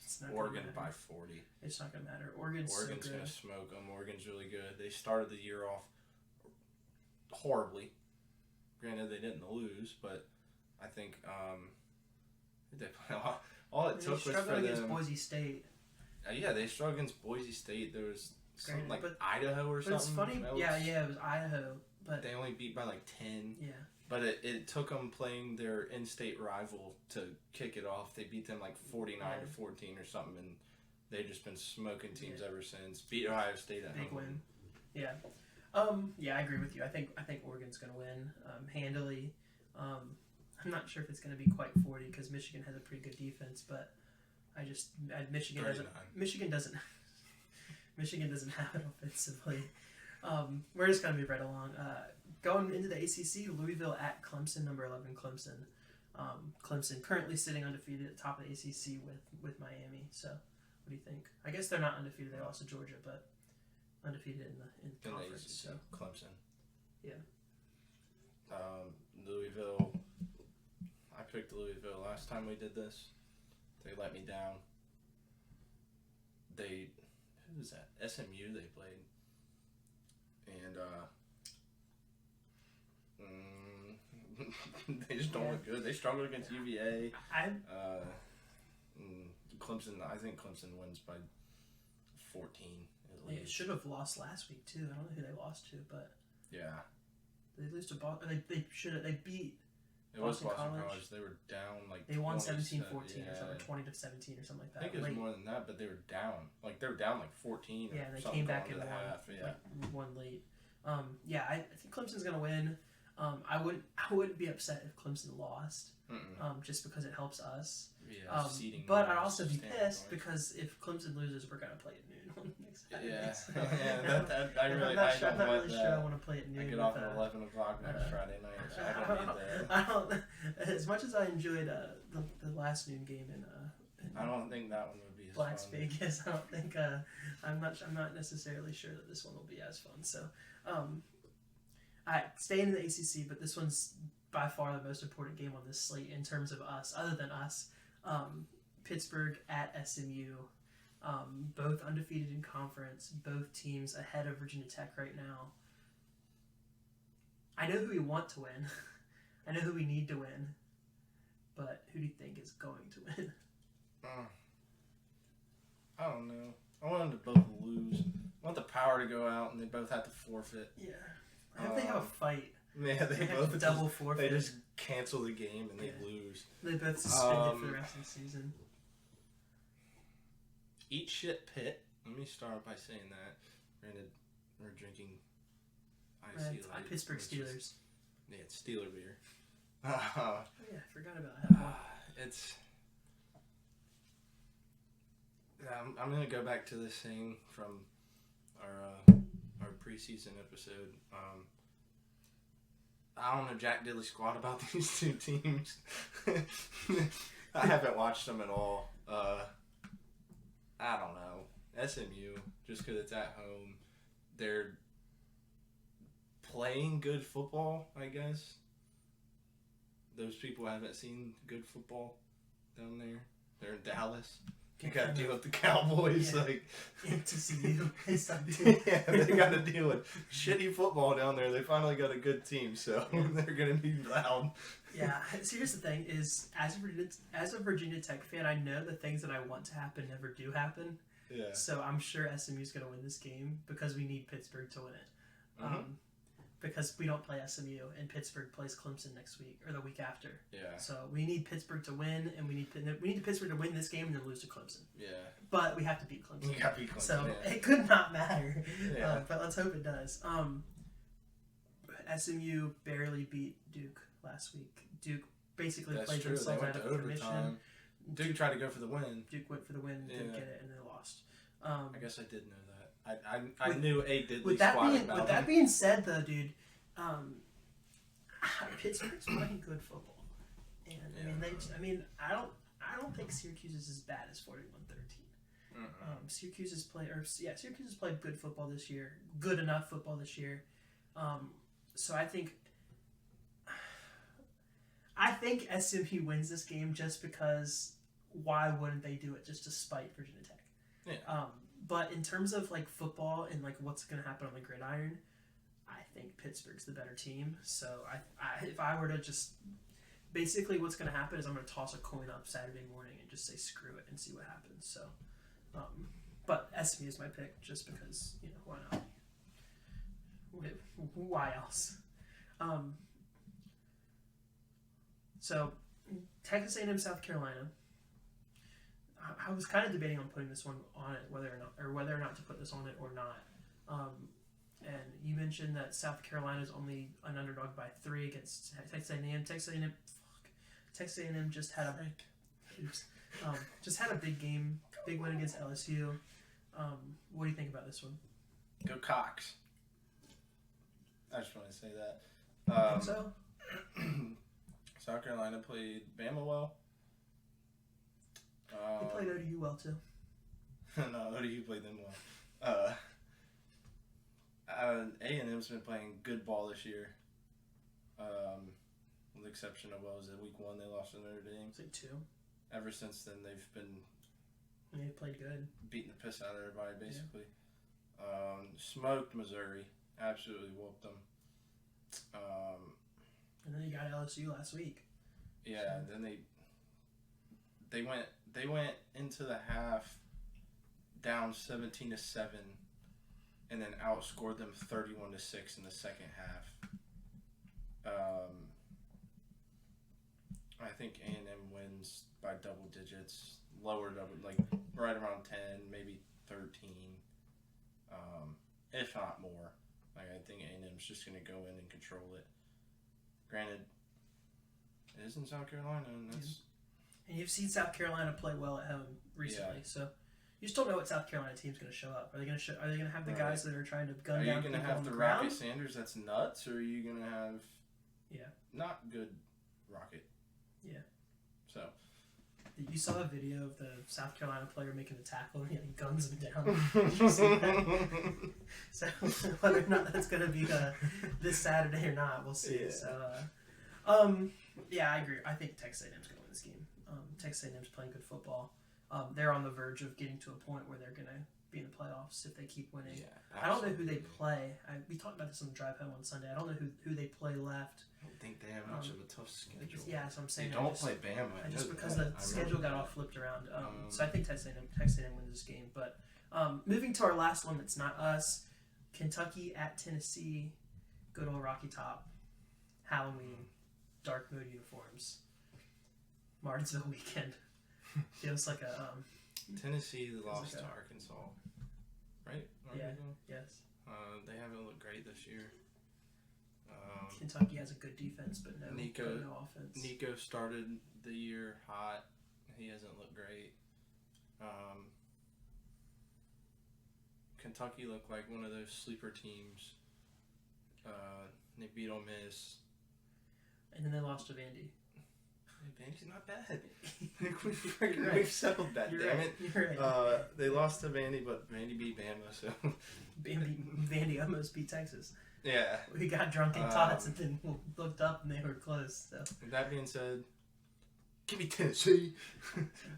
it's Oregon by 40. It's not going to matter. Oregon's going to smoke them. Oregon's really good. They started the year off horribly. Granted, they didn't lose, but I think they all it took was for them. Against Boise State. Yeah, they struggled against Boise State. There was something like Idaho or something. But it's funny. Yeah, it was Idaho. But they only beat by like 10. Yeah. But it took them playing their in-state rival to kick it off. They beat them like 49-14 or something, and they've just been smoking teams ever since. Beat Ohio State at home. Big win. Yeah. Yeah, I agree with you. I think Oregon's going to win handily. I'm not sure if it's going to be quite 40 because Michigan has a pretty good defense, but Michigan doesn't have it offensively. We're just going to move right along. Going into the ACC, Louisville at Clemson, number 11 Clemson. Clemson currently sitting undefeated at the top of the ACC with Miami. So, what do you think? I guess they're not undefeated. They lost to Georgia, but undefeated in the conference. The ACC, so Clemson. Yeah. Louisville. I picked Louisville last time we did this. They let me down. Who was that? SMU they played. And they just don't look good. They struggled against UVA. Clemson. I think Clemson wins by 14 at least. They should have lost last week too. I don't know who they lost to, but yeah, they lose to Boston. They beat. It was Boston College. They were down like they won 17-14 or something, 20-17 or something like that. I think it was more than that, but they were down. Like they were down like 14. Yeah, and they came back and won late. I think Clemson's gonna win. I wouldn't be upset if Clemson lost, just because it helps us. Yeah, seeding. But I'd also be pissed because if Clemson loses, we're gonna play at noon on next Saturday. Yeah, so. I'm not really sure I want to play at noon. I get off at 11 o'clock next Friday night, so I don't need that. As much as I enjoyed the last noon game in I don't think that one would be as Las fun. Vegas. I don't think I'm not necessarily sure that this one will be as fun. So, staying in the ACC, but this one's by far the most important game on this slate in terms of us. Other than us, Pittsburgh at SMU, both undefeated in conference, both teams ahead of Virginia Tech right now. I know who we want to win. I know who we need to win. But who do you think is going to win? I don't know. I want them to both lose. I want the Power to go out and they both have to forfeit. Yeah. I hope they have a fight. Yeah, they both have double forfeit. They just cancel the game and they lose. They both suspended for the rest of the season. Eat shit, Pitt. Let me start by saying that. Granted, we're drinking icy light. Pittsburgh Steelers. Yeah, it's Steeler beer. Oh yeah, I forgot about that. I'm gonna go back to this thing from our preseason episode. I don't know jack diddly squat about these two teams. I haven't watched them at all. I don't know. SMU, just because it's at home, they're playing good football, I guess. Those people haven't seen good football down there. They're in Dallas. You got to deal with the Cowboys, TCU. Yeah, they got to deal with shitty football down there. They finally got a good team, so they're gonna be loud. Yeah. So here's the thing: is as a Virginia Tech fan, I know the things that I want to happen never do happen. Yeah. So I'm sure SMU's gonna win this game because we need Pittsburgh to win it. Mm-hmm. Because we don't play SMU and Pittsburgh plays Clemson next week or the week after. Yeah. So we need Pittsburgh to win, and we need Pittsburgh to win this game and then lose to Clemson. Yeah. But we have to beat Clemson. You got to beat Clemson. So it could not matter. Yeah. But let's hope it does. SMU barely beat Duke last week. Duke basically played themselves out of commission. Duke tried to go for the win. Duke went for the win, didn't get it, and they lost. I guess I did know that. I knew a diddly with that being said, though, dude, Pittsburgh's playing good football, and I don't think Syracuse is as bad as 41-13. Syracuse has played good football this year, good enough football this year. So I think SMU wins this game just because why wouldn't they do it just to spite Virginia Tech? Yeah. But in terms of like football and like what's going to happen on the gridiron, I think Pittsburgh's the better team. So if I were to just basically what's going to happen is I'm going to toss a coin up Saturday morning and just say screw it and see what happens. So, but SMU is my pick just because why not? Why else? So Texas A&M, South Carolina. I was kind of debating on putting this one on it, whether or not to put this on it or not. And you mentioned that South Carolina is only an underdog by 3 against Texas A&M. Texas A&M just had a big win against LSU. What do you think about this one? Go Cox. I just want to say that. I think so. South Carolina played Bama well. They played ODU well too. No, ODU played them well. A&M's been playing good ball this year. With the exception of week 1 they lost to Notre Dame. It's like 2. Ever since then they played good. Beating the piss out of everybody basically. Yeah. Smoked Missouri. Absolutely whooped them. And then you got LSU last week. Yeah, so. Then they went into the half down 17-7, and then outscored them 31-6 in the second half. I think A&M wins by double digits, lower double, like right around 10, maybe 13, if not more. Like I think A&M's just going to go in and control it. Granted, it is in South Carolina, and that's... And you've seen South Carolina play well at home recently, so you just don't know what South Carolina team's going to show up. Are they going to have the guys that are trying to gun down people on the ground? Are you going to have the Rocket Sanders that's nuts, or are you going to have not good Rocket? Yeah. So you saw a video of the South Carolina player making a tackle and he guns him down. Did you see that? So whether or not that's going to be this Saturday or not, we'll see. Yeah. So, yeah, I agree. I think Texas A&M's going to win this game. Texas A&M's playing good football. They're on the verge of getting to a point where they're going to be in the playoffs if they keep winning. Yeah, I don't know who they play. We talked about this on the drive home on Sunday. I don't know who they play left. I don't think they have much of a tough schedule. Yeah, that's what I'm saying. They don't play Bama. Just because the schedule got all flipped around. So I think Texas A&M wins this game. But moving to our last one that's not us, Kentucky at Tennessee, good old Rocky Top, Halloween, dark mood uniforms, Martinsville weekend. Feels like a... Tennessee lost to Arkansas, right? Yeah, yes. They haven't looked great this year. Kentucky has a good defense, but no offense. Nico started the year hot. He hasn't looked great. Kentucky looked like one of those sleeper teams. They beat Ole Miss. And then they lost to Vandy. Vandy's not bad. We've settled that, damn it. You're right. They lost to Vandy, but Vandy beat Bama, so... Vandy almost beat Texas. Yeah. We got drunk in tots and then looked up and they were close. So. With that being said, give me Tennessee.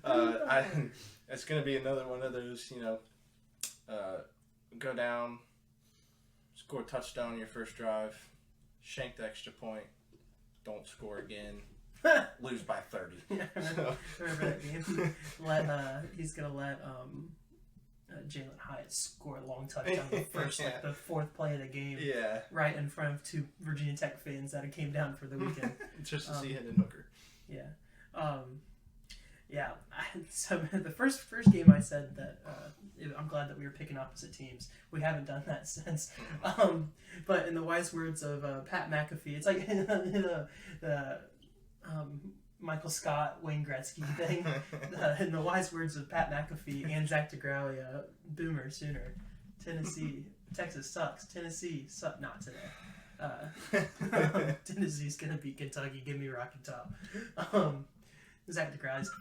It's going to be another one of those, go down, score a touchdown on your first drive, shank the extra point, don't score again. Lose by 30. Yeah, remember that game? He's gonna let Jalen Hyatt score a long touchdown the fourth play of the game. Yeah. Right in front of two Virginia Tech fans that came down for the weekend. Just to see Hendon Hooker. Yeah. Yeah. So the first game I said that I'm glad that we were picking opposite teams. We haven't done that since. But in the wise words of Pat McAfee, it's like the Michael Scott, Wayne Gretzky thing. In the wise words of Pat McAfee and Zach DeGraulia, Boomer Sooner. Texas sucks. Tennessee suck. Not today. Tennessee's gonna beat Kentucky. Give me Rocky Top. Zach DeGraulia's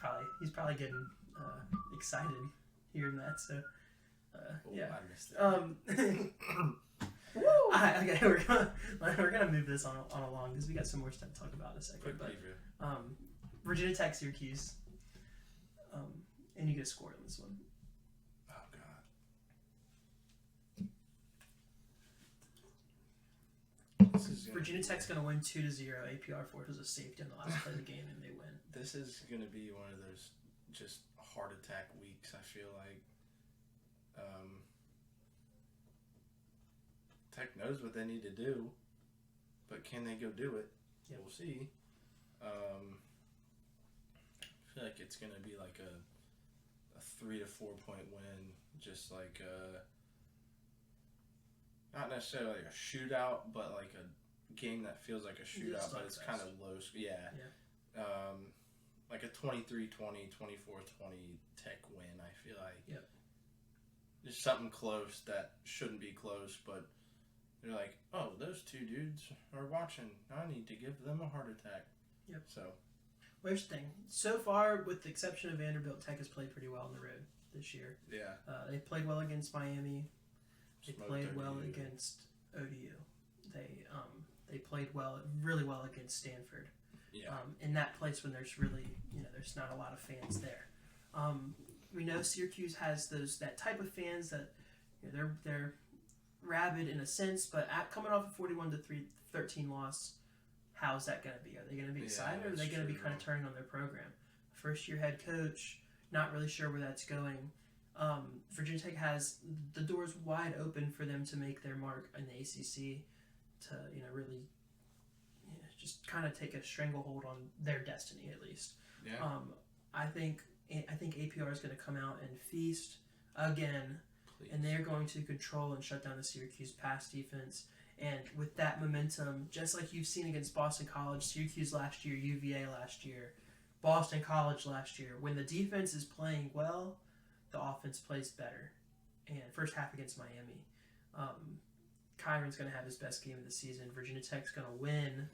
probably getting excited hearing that. So yeah. I missed it. Okay, we're gonna move this on along because we got some more stuff to talk about in a second. Quick preview. Virginia Tech, Syracuse, and you get a score in this one. Oh God. Virginia Tech's gonna win 2-0. APR forces a safety on the last play of the game, and they win. This is gonna be one of those just heart attack weeks. I feel like. Tech knows what they need to do, but can they go do it? Yep. We'll see. I feel like it's going to be like a 3 to 4 point win, just like not necessarily like a shootout, but like a game that feels like a shootout, but it's kind of low. Yeah. Like a 23-20, 24-20 Tech win, I feel like. Yep. Just something close that shouldn't be close, but they're like, oh, those two dudes are watching. I need to give them a heart attack. Yep. So. Well, here's the thing. So far, with the exception of Vanderbilt, Tech has played pretty well on the road this year. Yeah. They played well against Miami. They played ODU. well against ODU. They played really well against Stanford. Yeah. In that place when there's really, there's not a lot of fans there. We know Syracuse has that type of fans that they're rabid in a sense, but coming off a 41-13 loss, how's that going to be? Are they going to be excited, or are they going to be kind of turning on their program? First-year head coach, not really sure where that's going. Virginia Tech has the doors wide open for them to make their mark in the ACC, to really just kind of take a stranglehold on their destiny at least. Yeah. I think APR is going to come out and feast again, Please. and they're going to control and shut down the Syracuse pass defense. And with that momentum, just like you've seen against Boston College, Syracuse last year, UVA last year, Boston College last year, when the defense is playing well, the offense plays better. And first half against Miami, Kyron's going to have his best game of the season. Virginia Tech's going to win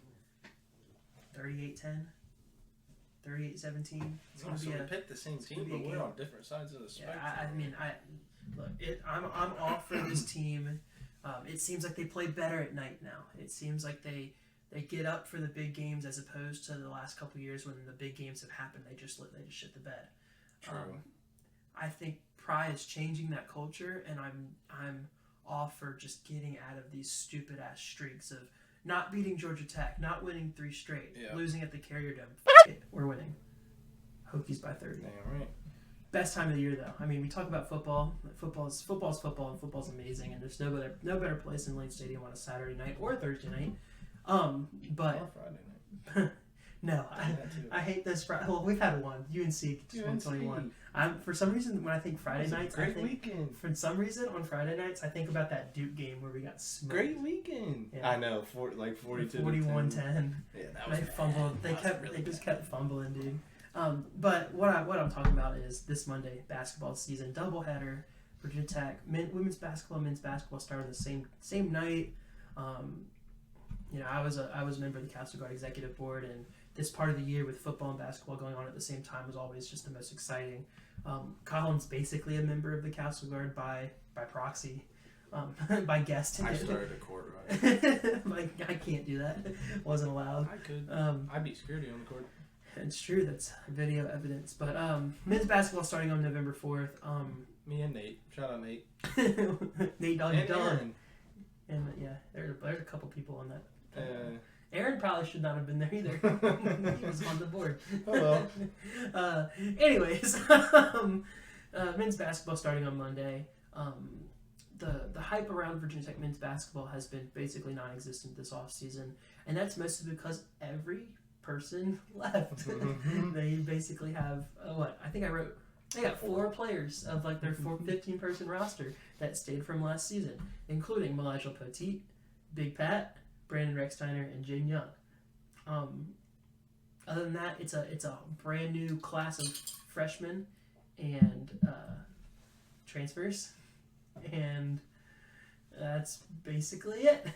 38-10, 38-17. It's going to be we picked the same team, but we're on different sides of the spectrum. I'm all for this team. It seems like they play better at night now. It seems like they get up for the big games as opposed to the last couple of years when the big games have happened. They just shit the bed. True. I think Pry is changing that culture, and I'm all for just getting out of these stupid ass streaks of not beating Georgia Tech, not winning 3 straight, losing at the Carrier Dome. It, we're winning. Hokies by 30. Damn right. Best time of the year, though. I mean, we talk about football. Football's football, and football's amazing. And there's no better place than Lane Stadium on a Saturday night or a Thursday night. But or Friday night. No, I hate this Friday. Well, we've had one. UNC 2021. For some reason, when I think Friday nights, weekend. For some reason, on Friday nights, I think about that Duke game where we got smoked. Great weekend. Yeah. I know, 42 41-10. Yeah, that was. They fumbled. They just kept fumbling, dude. But what I'm talking about is this Monday basketball season doubleheader. Virginia Tech women's basketball, men's basketball starting the same night. I was a member of the Castle Guard executive board, and this part of the year with football and basketball going on at the same time was always just the most exciting. Collin's basically a member of the Castle Guard by proxy, by guest. I started a court right. I can't do that. Wasn't allowed. I could. I'd be security on the court. It's true. That's video evidence. But men's basketball starting on November 4th. Me and Nate. Shout out Nate. Nate Doggy and Dog. Aaron. And there's a couple people on that. Aaron probably should not have been there either. He was on the board. Oh well. Anyways, men's basketball starting on Monday. The hype around Virginia Tech men's basketball has been basically non-existent this offseason, and that's mostly because every person left. They basically have they got 4 players of like their 15-person roster that stayed from last season, including Malijah Poteet, Big Pat, Brandon Rexsteiner, and Jaden Young. Other than that, it's a brand new class of freshmen and transfers, and that's basically it.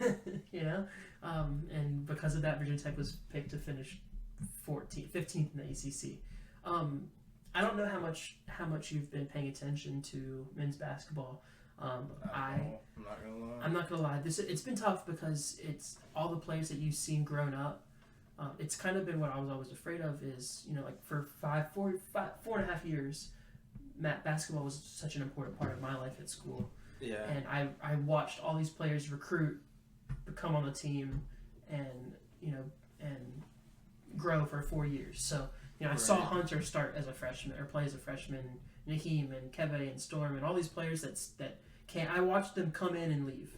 And because of that, Virginia Tech was picked to finish 15th in the ACC. I don't know how much you've been paying attention to men's basketball. I'm not gonna lie. It's been tough because it's all the players that you've seen grown up. It's kind of been what I was always afraid of is, like for 4.5 years, basketball was such an important part of my life at school. Yeah. And I watched all these players recruit, become on the team, and grow for 4 years. So I saw Hunter start as a freshman or play as a freshman, Naheem and Keve and Storm and all these players that can't. I watched them come in and leave,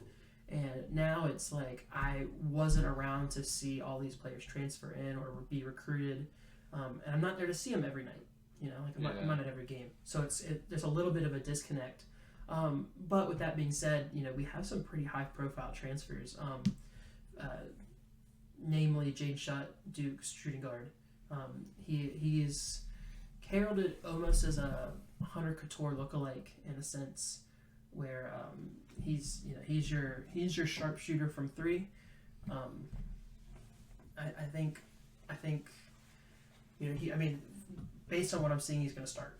and now it's like I wasn't around to see all these players transfer in or be recruited, and I'm not there to see them every night. I'm not at every game, so there's a little bit of a disconnect. But with that being said, we have some pretty high-profile transfers. Namely Jade Shutt, Duke's shooting guard. He's heralded almost as a Hunter Couture lookalike in a sense, where he's your sharpshooter from 3. I think based on what I'm seeing, he's going to start.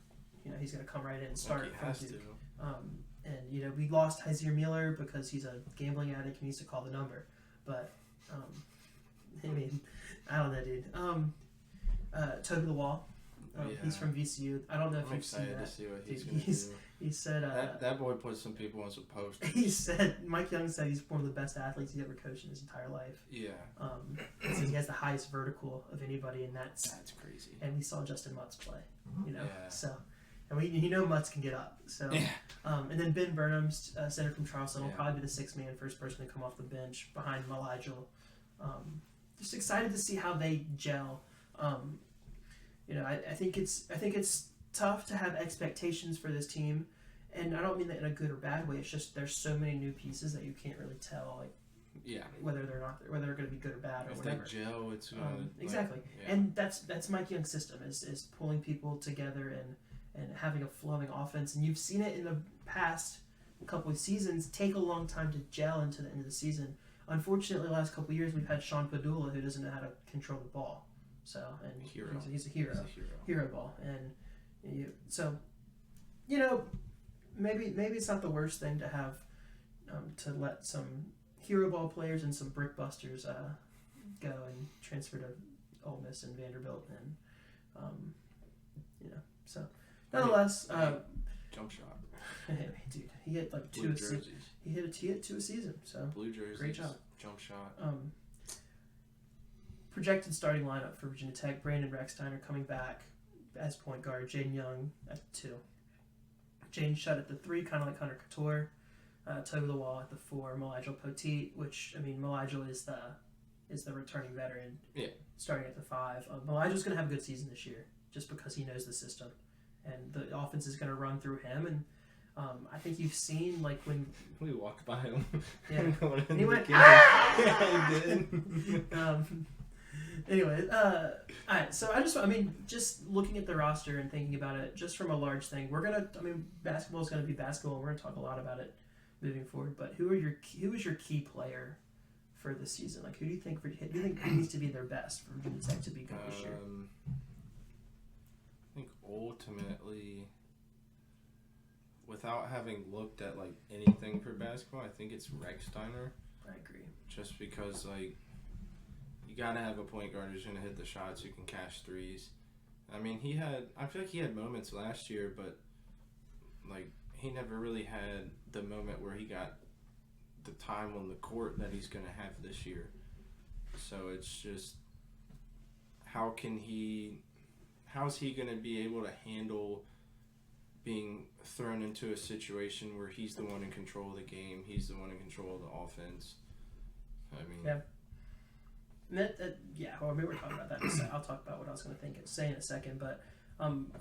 He's going to come right in and start. He has to. And we lost Hyzier Mueller because he's a gambling addict and needs to call the number. But I don't know, dude. Toby the Wall. He's from VCU. I don't know if you've seen that. I'm excited to see what he's going to do. He said that boy put some people on some posters. He said Mike Young said he's one of the best athletes he's ever coached in his entire life. Yeah. So he has the highest vertical of anybody, and that's crazy. And we saw Justin Mutz play. Yeah. So. And Mutz can get up. So, and then Ben Burnham's center from Charleston will probably be the 6th man, first person to come off the bench behind Malijah. just excited to see how they gel. I think it's tough to have expectations for this team, and I don't mean that in a good or bad way. It's just there's so many new pieces that you can't really tell whether they're going to be good or bad or if whatever. If they gel, it's going to exactly. And that's Mike Young's system is pulling people together and having a flowing offense. And you've seen it in the past couple of seasons take a long time to gel into the end of the season. Unfortunately, the last couple of years we've had Sean Padula who doesn't know how to control the ball. So he's a hero ball, and maybe it's not the worst thing to have to let some hero ball players and some brick busters go and transfer to Ole Miss and Vanderbilt, and so nonetheless, jump shot. Dude, he hit like Blue jerseys. He hit 2 a season. So blue jerseys. Great job. Jump shot. Projected starting lineup for Virginia Tech: Brandon Rexsteiner coming back as point guard, Jaden Young at 2, Jaden Shutt at the 3, kind of like Hunter Couture, Toby Lawal at the 4, Maligel Poteet, which Maligel is the returning veteran, starting at the 5. Maligel's going to have a good season this year just because he knows the system, and the offense is going to run through him. And I think you've seen like when we walked by him. Yeah, and he went. Ah! Yeah, he did. Anyway, all right. So just looking at the roster and thinking about it, just from a large thing, basketball is going to be basketball, and we're going to talk a lot about it moving forward. But who is your key player for this season? Like, who do you think needs to be their best for Virginia Tech to be good this year? I think ultimately, without having looked at like anything for basketball, I think it's Rexsteiner. I agree. Just because you gotta have a point guard who's gonna hit the shots, who can cash threes. I feel like he had moments last year, but like he never really had the moment where he got the time on the court that he's gonna have this year. So it's just how's he gonna be able to handle being thrown into a situation where he's the one in control of the game, he's the one in control of the offense. Yeah. We're talking about that in a second. I'll talk about what I was going to say in a second. But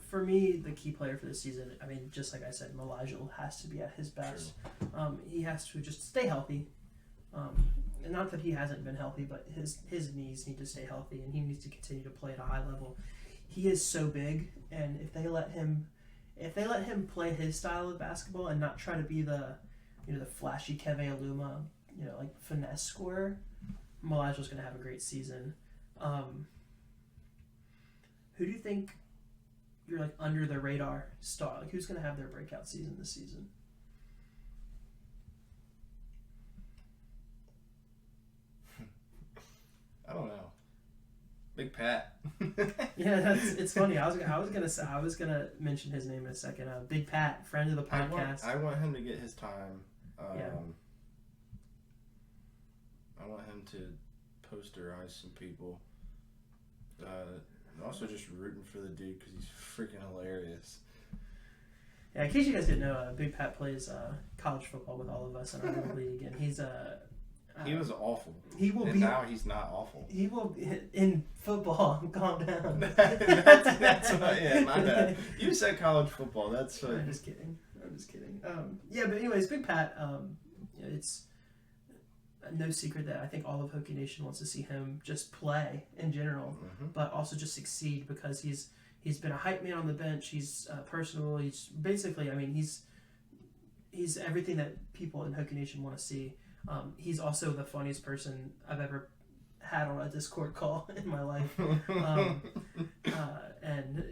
for me, the key player for this season, just like I said, Maligel has to be at his best. He has to just stay healthy. And not that he hasn't been healthy, but his knees need to stay healthy, and he needs to continue to play at a high level. He is so big, and if they let him play his style of basketball and not try to be the flashy Keve Aluma, like finesse scorer, Malagel's going to have a great season. Who do you think you're like under the radar star? Like, who's going to have their breakout season this season? I don't know. Big Pat. Yeah, it's funny. I was gonna mention his name in a second. Big Pat, friend of the podcast. I want him to get his time. I want him to posterize some people. Also just rooting for the dude because he's freaking hilarious. Yeah, in case you guys didn't know, Big Pat plays college football with all of us in our little league, and he's he was awful. Now he's not awful. He will in football. Calm down. that's what, yeah, my bad. You said college football. That's what. I'm just kidding. But anyways, Big Pat. It's no secret that I think all of Hokie Nation wants to see him just play in general, but also just succeed because he's been a hype man on the bench. He's personable. He's basically, he's everything that people in Hokie Nation want to see. He's also the funniest person I've ever had on a Discord call in my life, and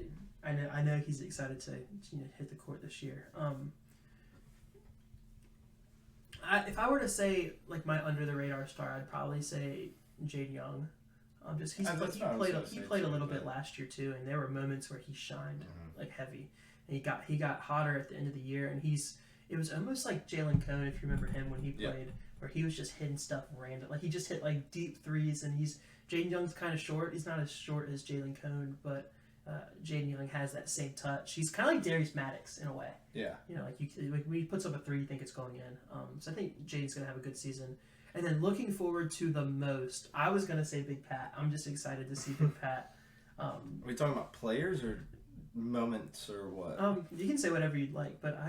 I know he's excited to hit the court this year. If I were to say like my under the radar star, I'd probably say Jaden Young. He played a little bit last year too, and there were moments where he shined like heavy, and he got hotter at the end of the year, and it was almost like Jalen Cone, if you remember him when he played, where he was just hitting stuff random. Like he just hit like deep threes, and Jaden Young's kind of short. He's not as short as Jalen Cone, but Jaden Young has that same touch. He's kind of like Darius Maddox in a way. Yeah. You know, like when he puts up a three, you think it's going in. So I think Jaden's going to have a good season. And then looking forward to the most, I was going to say Big Pat. I'm just excited to see Big Pat. Are we talking about players or moments or what? You can say whatever you'd like, but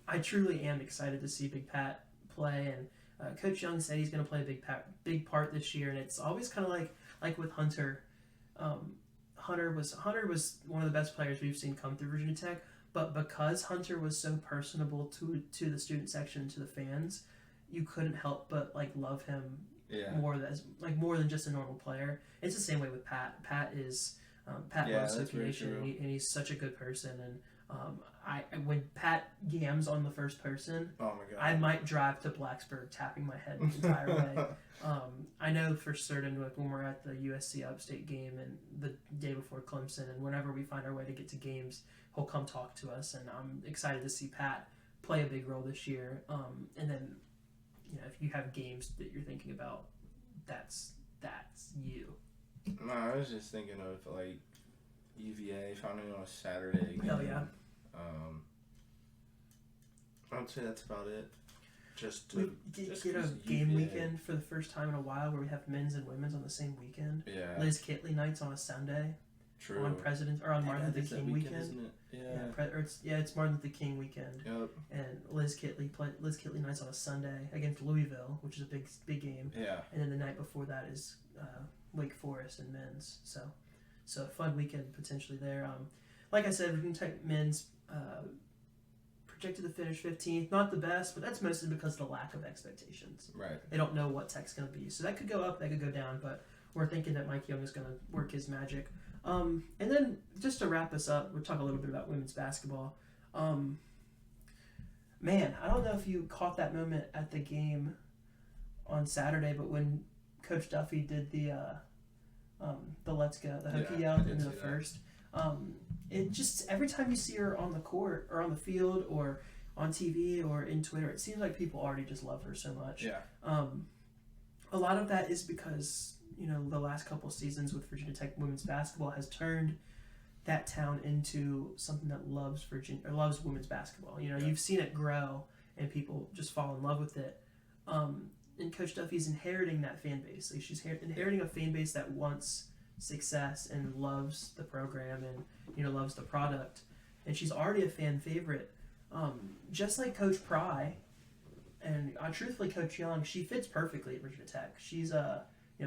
I truly am excited to see Big Pat play. And Coach Young said he's going to play a big part this year. And it's always kind of like with Hunter. Hunter was one of the best players we've seen come through Virginia Tech, but because Hunter was so personable to the student section and to the fans, you couldn't help but like love him more than just a normal player. It's the same way with Pat. Pat loves Hokie Nation, and he's such a good person. And when Pat yams on the first person, oh my God, I might drive to Blacksburg tapping my head the entire way. I know for certain when we're at the USC Upstate game and the day before Clemson, and whenever we find our way to get to games, he'll come talk to us, and I'm excited to see Pat play a big role this year. And then, if you have games that you're thinking about, that's you. No, I was just thinking of like UVA finally on a Saturday game. Oh yeah. I'd say that's about it. Just get a game weekend for the first time in a while where we have men's and women's on the same weekend. Yeah. Liz Kitley nights on a Sunday. True. On Martin Luther King weekend. Isn't it? Yeah. It's Martin Luther King weekend. Yep. And Liz Kitley nights on a Sunday against Louisville, which is a big game. Yeah. And then the night before that is Wake Forest and men's. So a fun weekend potentially there. Like I said, Virginia Tech men's projected to finish 15th. Not the best, but that's mostly because of the lack of expectations. Right. They don't know what Tech's going to be. So that could go up, that could go down, but we're thinking that Mike Young is going to work his magic. And then just to wrap us up, we'll talk a little bit about women's basketball. Man, I don't know if you caught that moment at the game on Saturday, but when Coach Duffy did the let's go, the Hokie yell into the first. It just, every time you see her on the court or on the field or on TV or in Twitter, it seems like people already just love her so much. Yeah. A lot of that is because, the last couple seasons with Virginia Tech women's basketball has turned that town into something that loves women's basketball. You've seen it grow and people just fall in love with it. And Coach Duffy's inheriting that fan base. Like, she's inheriting a fan base that wants success and loves the program and loves the product, and she's already a fan favorite. Just like Coach Pry and truthfully Coach Young, she fits perfectly at Virginia Tech. She's a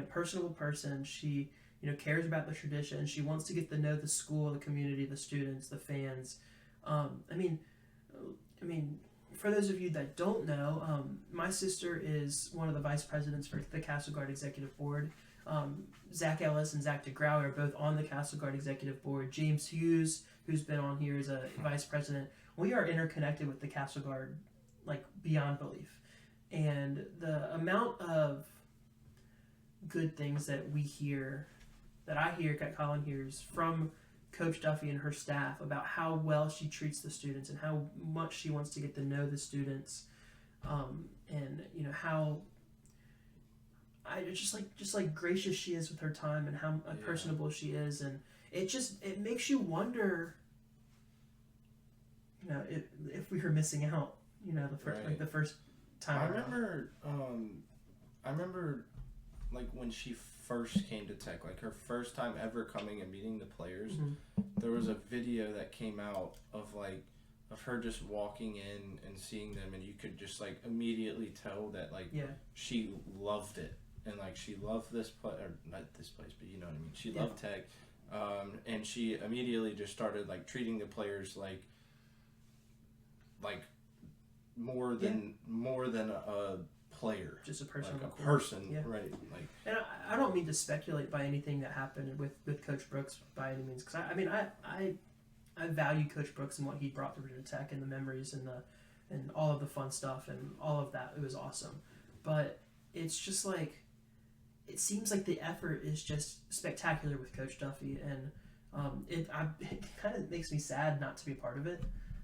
personable person. She cares about the tradition. She wants to get to know the school, the community, the students, the fans. I mean, for those of you that don't know, my sister is one of the vice presidents for the Castleguard Executive Board. Zach Ellis and Zach DeGrauer are both on the Castleguard Executive Board. James Hughes, who's been on here as a vice president. We are interconnected with the Castleguard, like, beyond belief. And the amount of good things that I hear, Collin hears from Coach Duffy and her staff about how well she treats the students and how much she wants to get to know the students, and how just like gracious she is with her time and how personable she is, and it makes you wonder, if we were missing out, the first time. I remember like when she first came to Tech, like her first time ever coming and meeting the players. Mm-hmm. There was a video that came out of her just walking in and seeing them, and you could just like immediately tell that she loved it, and like she loved this place, or not this place, but you know what I mean. She loved Tech, and she immediately just started like treating the players like more than a player, just a person, like a person, right? Like, and I don't mean to speculate by anything that happened with Coach Brooks by any means, because I value Coach Brooks and what he brought to Virginia Tech and the memories and all of the fun stuff and all of that. It was awesome, but it's just like, it seems like the effort is just spectacular with Coach Duffy, and it kind of makes me sad not to be a part of it.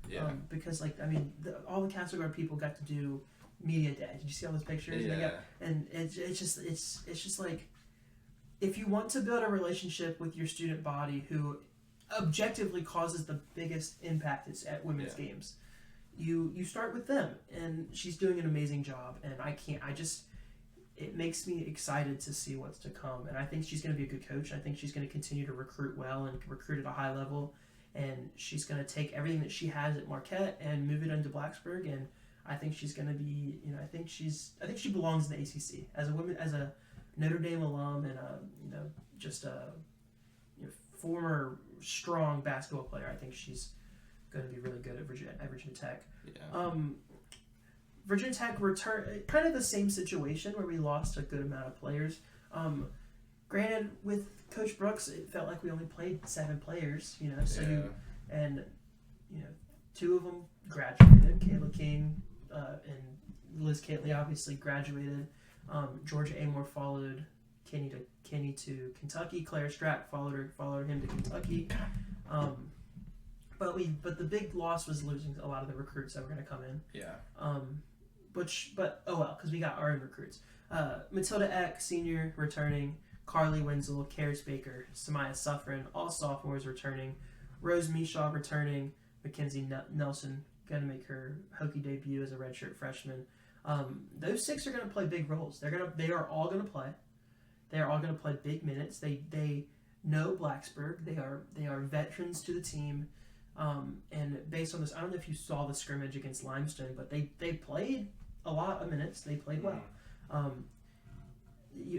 Yeah. Because all the Castleguard people got to do media day. Did you see all those pictures? Yeah. And it's just like, if you want to build a relationship with your student body who objectively causes the biggest impact at women's games, you start with them, and she's doing an amazing job, and it makes me excited to see what's to come, and I think she's going to be a good coach. I think she's going to continue to recruit well and recruit at a high level, and she's going to take everything that she has at Marquette and move it into Blacksburg, and I think she's going to be, I think she belongs in the ACC as a Notre Dame alum and a former strong basketball player. I think she's going to be really good at Virginia Tech. Yeah. Virginia Tech return kind of the same situation where we lost a good amount of players. Granted, with Coach Brooks, it felt like we only played 7 players. And two of them graduated. Kayla King and Liz Catley obviously graduated. Georgia Amore followed Kenny to Kentucky. Claire Strack followed him to Kentucky. But the big loss was losing a lot of the recruits that were going to come in. Yeah. But oh well, because we got our own recruits. Matilda Eck, senior, returning. Carly Wenzel, Karis Baker, Samaya Suffren, all sophomores returning. Rose Mishaw returning. Mackenzie Nelson going to make her Hokie debut as a redshirt freshman. Those 6 are going to play big roles. They are all going to play. They are all going to play big minutes. They know Blacksburg. They are veterans to the team. And based on this, I don't know if you saw the scrimmage against Limestone, but they played a lot of minutes. They played well.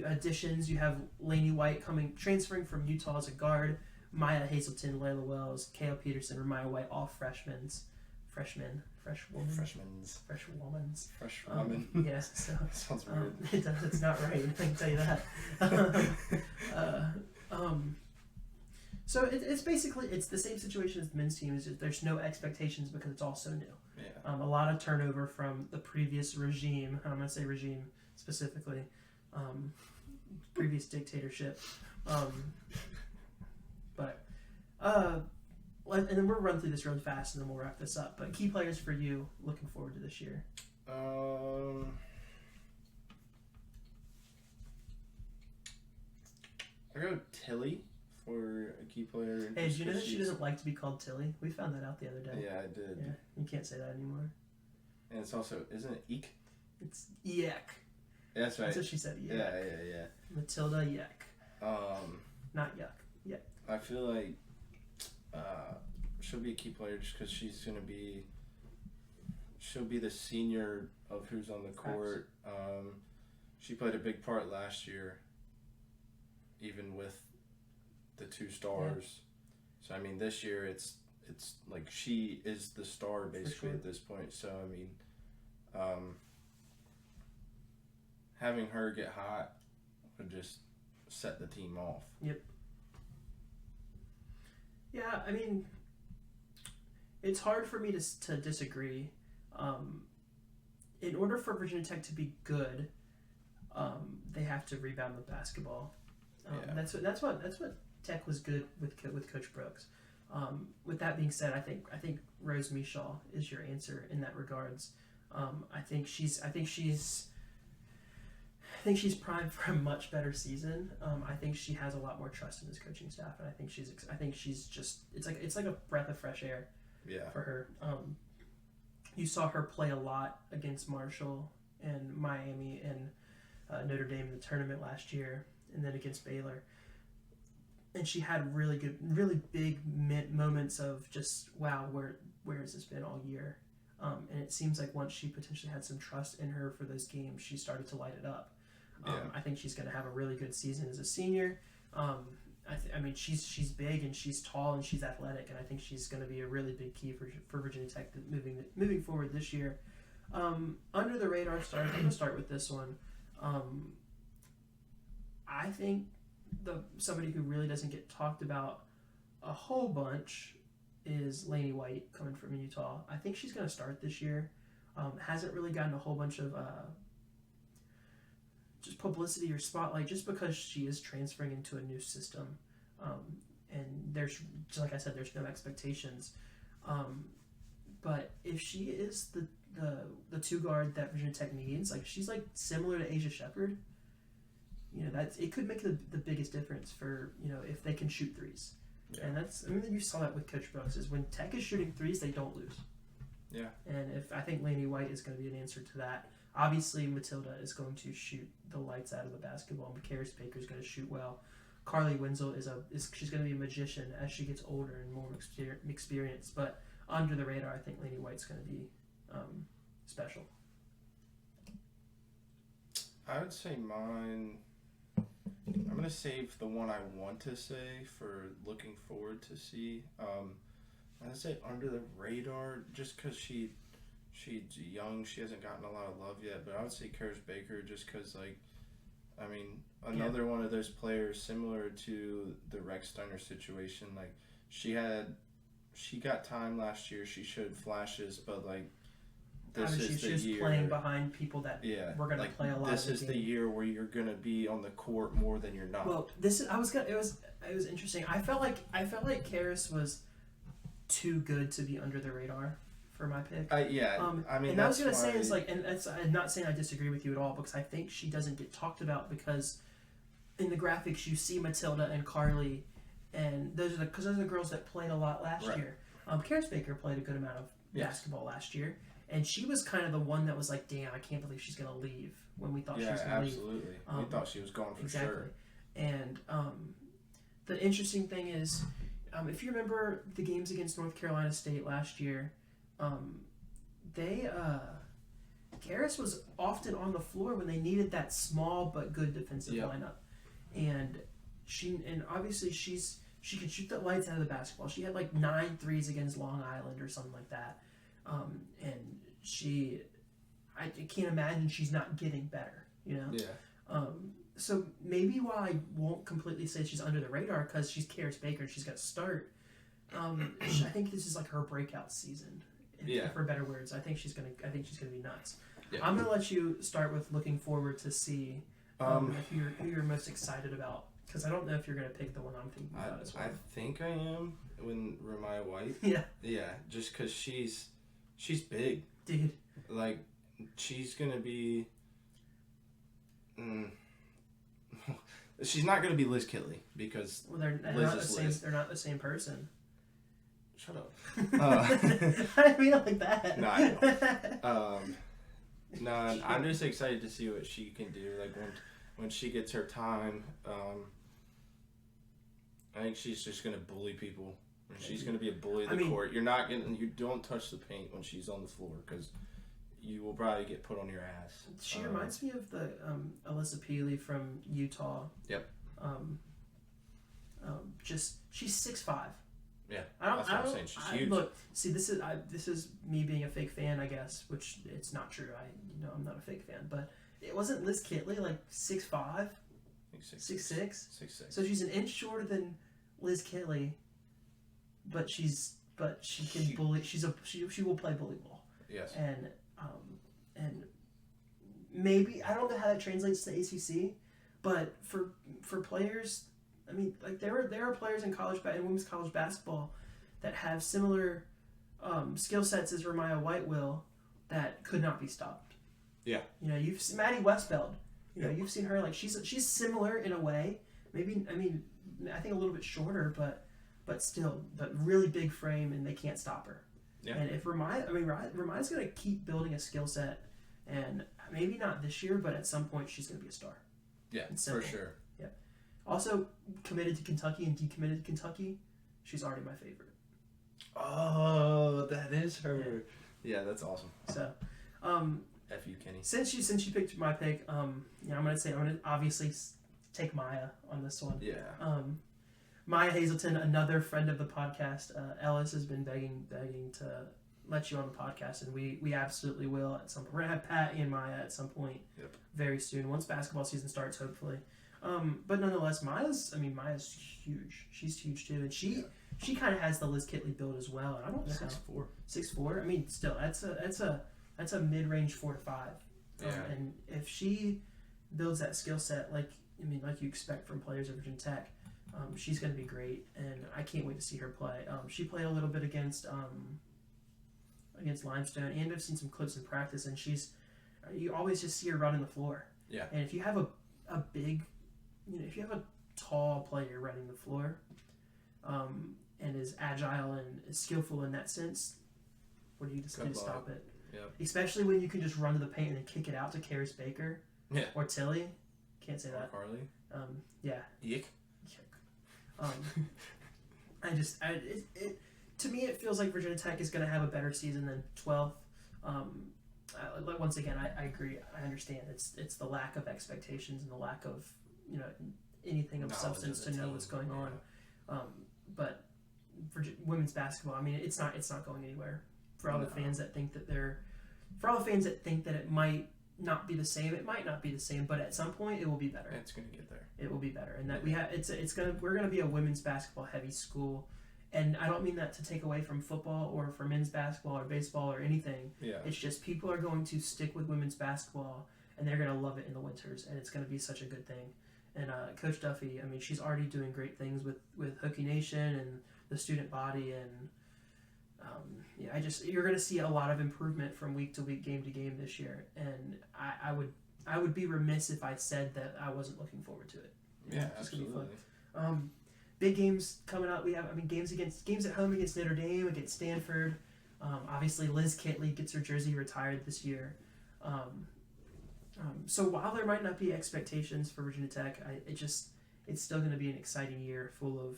Additions, you have Lainey White transferring from Utah as a guard. Maya Hazelton, Layla Wells, Kale Peterson, Ramaya White, all freshwoman. Yeah, so sounds weird. It does. It's not right. I can tell you that. So it's basically the same situation as the men's team. There's no expectations because it's all so new. Yeah. A lot of turnover from the previous regime. I'm going to say regime specifically. Previous dictatorship. And then we'll run through this really fast and then we'll wrap this up. But key players for you looking forward to this year. I go Tilly for a key player. Hey, did you know that she doesn't like to be called Tilly? We found that out the other day. Yeah, I did. Yeah, you can't say that anymore. And it's also, isn't it Eek? It's Yek. Yeah, that's right. That's what she said. Yek. Yeah. Matilda Yek. Not Yuck. Yek. I feel like she'll be a key player just because she'll be the senior of who's on the court. She played a big part last year, even with the 2 stars. Yeah. So I mean, this year it's like she is the star basically at this point. So I mean, having her get hot would just set the team off. Yep. Yeah, I mean, it's hard for me to disagree. In order for Virginia Tech to be good, they have to rebound with basketball. That's what Tech was good with Coach Brooks. With that being said, I think Rose Mishaw is your answer in that regards. I think she's primed for a much better season. I think she has a lot more trust in his coaching staff, and I think she's just it's like a breath of fresh air. Yeah. For her. You saw her play a lot against Marshall and Miami and Notre Dame in the tournament last year, and then against Baylor. And she had really big moments of just, wow, where has this been all year? And it seems like once she potentially had some trust in her for those games, she started to light it up. I think she's going to have a really good season as a senior. I mean, she's big and she's tall and she's athletic, and I think she's going to be a really big key for Virginia Tech moving forward this year. Under the radar start, I'm going to start with this one. I think somebody who really doesn't get talked about a whole bunch is Lainey White coming from Utah. I think she's going to start this year. Hasn't really gotten a whole bunch of just publicity or spotlight just because she is transferring into a new system. And there's, just like I said, there's no expectations. But if she is the 2 guard that Virginia Tech needs, like she's like similar to Asia Shepherd, it could make the biggest difference for if they can shoot threes. Yeah. And you saw that with Coach Brooks is when Tech is shooting threes, they don't lose. Yeah. And I think Laney White is going to be an answer to that. Obviously, Matilda is going to shoot the lights out of the basketball, and Karis Baker is going to shoot well. Carly Wenzel she's going to be a magician as she gets older and more experienced. But under the radar, I think Laney White's going to be special. I would say mine. I'm going to save the one I want to say for looking forward to see. I'd say under the radar, just because she's young, she hasn't gotten a lot of love yet. But I would say Karis Baker, just because another one of those players similar to the Rex Steiner situation. Like she got time last year. She showed flashes, but she's just playing behind people that we're going to play a lot. This is the year where you're going to be on the court more than you're not. Well, it was interesting. I felt like Karis was too good to be under the radar for my pick. And I was going to say is I'm not saying I disagree with you at all, because I think she doesn't get talked about because in the graphics you see Matilda and Carly, and those are the girls that played a lot last year. Karis Baker played a good amount of basketball last year. And she was kind of the one that was like, damn, I can't believe she's going to leave when we thought she was going to leave. Yeah, absolutely. We thought she was gone for sure. And the interesting thing is, if you remember the games against North Carolina State last year, Karis was often on the floor when they needed that small but good defensive lineup. And obviously she could shoot the lights out of the basketball. She had 9 threes against Long Island or something like that. And I can't imagine she's not getting better, Yeah. So maybe while I won't completely say she's under the radar because she's Karis Baker and she's got to start, I think this is her breakout season. For better words, I think she's gonna be nuts. Yeah. I'm gonna let you start with looking forward to see who you're most excited about, because I don't know if you're gonna pick the one I'm thinking about as well. I think I am when Ramaya White. Yeah. Yeah, just because she's big, dude. She's gonna be. She's not gonna be Liz Kitley because they're not the same person. Shut up. I didn't mean it like that. No, I don't. No, I'm just excited to see what she can do. When she gets her time, I think she's just gonna bully people. She's gonna be a bully of the court. You don't touch the paint when she's on the floor because you will probably get put on your ass. She reminds me of the Alyssa Peely from Utah. Yep. She's 6'5". Yeah, that's what I'm saying. She's huge. Look, see, this is me being a fake fan, I guess, which it's not true. I'm not a fake fan, but it wasn't Liz Kitley 6'5", 6'6"? 6'6". So she's an inch shorter than Liz Kitley, but she can bully. She will play bully ball. Yes. And maybe I don't know how that translates to ACC, but for players. There are players in women's college basketball that have similar skill sets as Ramaya White will that could not be stopped. Yeah. You've seen Maddie Westbeld. You've seen her she's similar in a way. Maybe I think a little bit shorter, but still, but really big frame, and they can't stop her. Yeah. And if Ramaya's going to keep building a skill set, and maybe not this year, but at some point she's going to be a star. Yeah, for sure. Also, committed to Kentucky and decommitted to Kentucky, she's already my favorite. Oh, that is her. Yeah, that's awesome. So, F you, Kenny. Since you picked my pick, I'm gonna obviously take Maya on this one. Yeah. Maya Hazelton, another friend of the podcast, Ellis has been begging to let you on the podcast, and we absolutely will at some point. We're gonna have Patty and Maya at some point. Yep. Very soon, once basketball season starts, hopefully. But nonetheless, Maya's huge. She's huge too, and she kind of has the Liz Kitley build as well. And I don't know 6'4". Still that's a mid-range 4 to 5. Yeah. And if she builds that skill set like you expect from players at Virginia Tech, she's going to be great, and I can't wait to see her play. She played a little bit against Limestone, and I've seen some clips in practice, and you always just see her running the floor. Yeah. And if you have a big if you have a tall player running the floor, and is agile and is skillful in that sense, what do you just do to stop it? Yep. Especially when you can just run to the paint and then kick it out to Karis Baker. Yeah. Or Tilly. Can't say that. Carly. Yeah. Yick. To me, it feels like Virginia Tech is going to have a better season than 12th. Once again, I agree. I understand. It's the lack of expectations and the lack of anything of substance to know what's going on. But for women's basketball, I mean, it's not going anywhere. For all the fans that think that it might not be the same, it might not be the same. But at some point, it will be better. It's going to get there. It will be better, and that we're gonna be a women's basketball heavy school. And I don't mean that to take away from football or for men's basketball or baseball or anything. Yeah. It's just people are going to stick with women's basketball, and they're going to love it in the winters, and it's going to be such a good thing. And Coach Duffy, I mean, she's already doing great things with Hokie Nation and the student body, and you're going to see a lot of improvement from week to week, game to game this year. And I would be remiss if I said that I wasn't looking forward to it. Yeah, it's absolutely. Gonna be fun. Big games coming up. We have, games at home against Notre Dame, against Stanford. Obviously, Liz Kitley gets her jersey retired this year. So while there might not be expectations for Virginia Tech, it's still going to be an exciting year full of,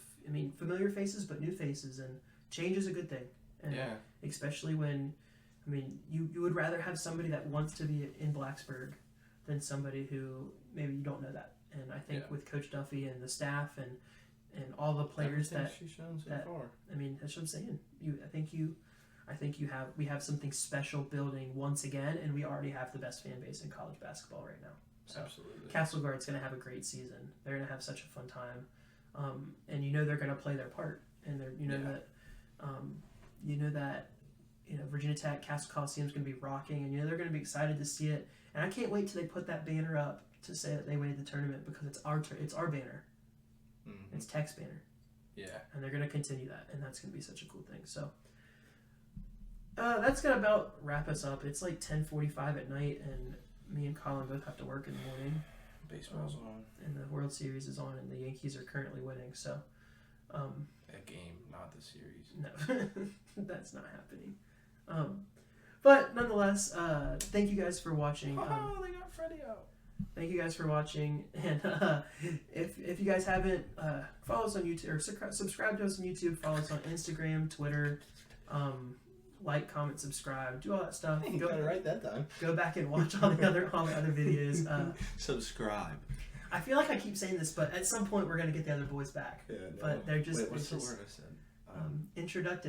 familiar faces, but new faces, and change is a good thing. And especially when, you would rather have somebody that wants to be in Blacksburg than somebody who maybe you don't know that. And I think with Coach Duffy and the staff and all the players she's shown so far. That's what I'm saying. We have something special building once again, and we already have the best fan base in college basketball right now. So absolutely. Castleguard's going to have a great season. They're going to have such a fun time, and they're going to play their part. And that Virginia Tech Castle Coliseum's going to be rocking, and they're going to be excited to see it. And I can't wait till they put that banner up to say that they made the tournament, because it's our banner. Mm-hmm. It's Tech's banner. Yeah. And they're going to continue that, and that's going to be such a cool thing. So that's going to about wrap us up. It's like 10:45 at night, and me and Collin both have to work in the morning. Baseball's on. And the World Series is on, and the Yankees are currently winning. So that game, not the series. No, that's not happening. But nonetheless, thank you guys for watching. They got Freddie out. Thank you guys for watching, and if you guys haven't, follow us on YouTube, or subscribe to us on YouTube, follow us on Instagram, Twitter, like, comment, subscribe, do all that stuff. You got it right that time. Go back and watch all the other videos. Subscribe. I feel like I keep saying this, but at some point we're gonna get the other boys back. Yeah, no. But they're just. Wait, what's the word I said? Introduced.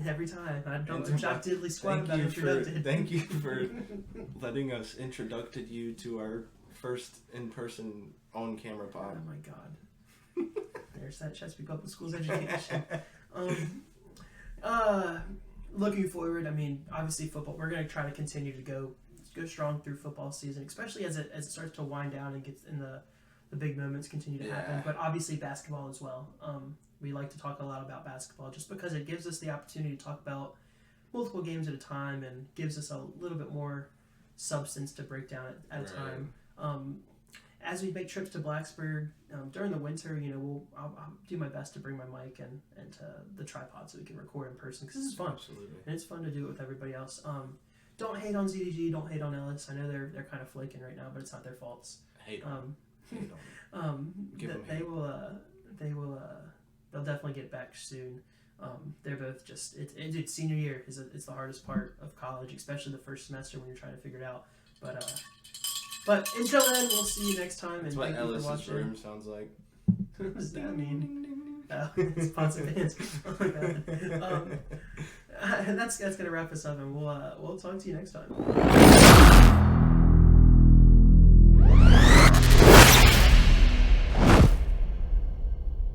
Every time. I don't jot diddly squat about introduced. Thank you for letting us introduced you to our first in-person on-camera pod. Oh my god. There's that Chesapeake Public Schools education. Looking forward, obviously football, we're going to try to continue to go strong through football season, especially as it starts to wind down and gets in the big moments continue to happen, but obviously basketball as well. We like to talk a lot about basketball just because it gives us the opportunity to talk about multiple games at a time and gives us a little bit more substance to break down at a time. As we make trips to Blacksburg during the winter, I'll do my best to bring my mic and to the tripod so we can record in person, because this is fun. Absolutely. And it's fun to do it with everybody else. Don't hate on ZDG, don't hate on Ellis. I know they're kind of flaking right now, but it's not their faults. Hate on them. They'll definitely get back soon. They're both just it's senior year it's the hardest part of college, especially the first semester when you're trying to figure it out. But until then, we'll see you next time. That's and what thank you for Ellis's watching. room sounds like. What does that mean? Oh, it's pots of fans. Oh my god. That's gonna wrap us up, and we'll talk to you next time.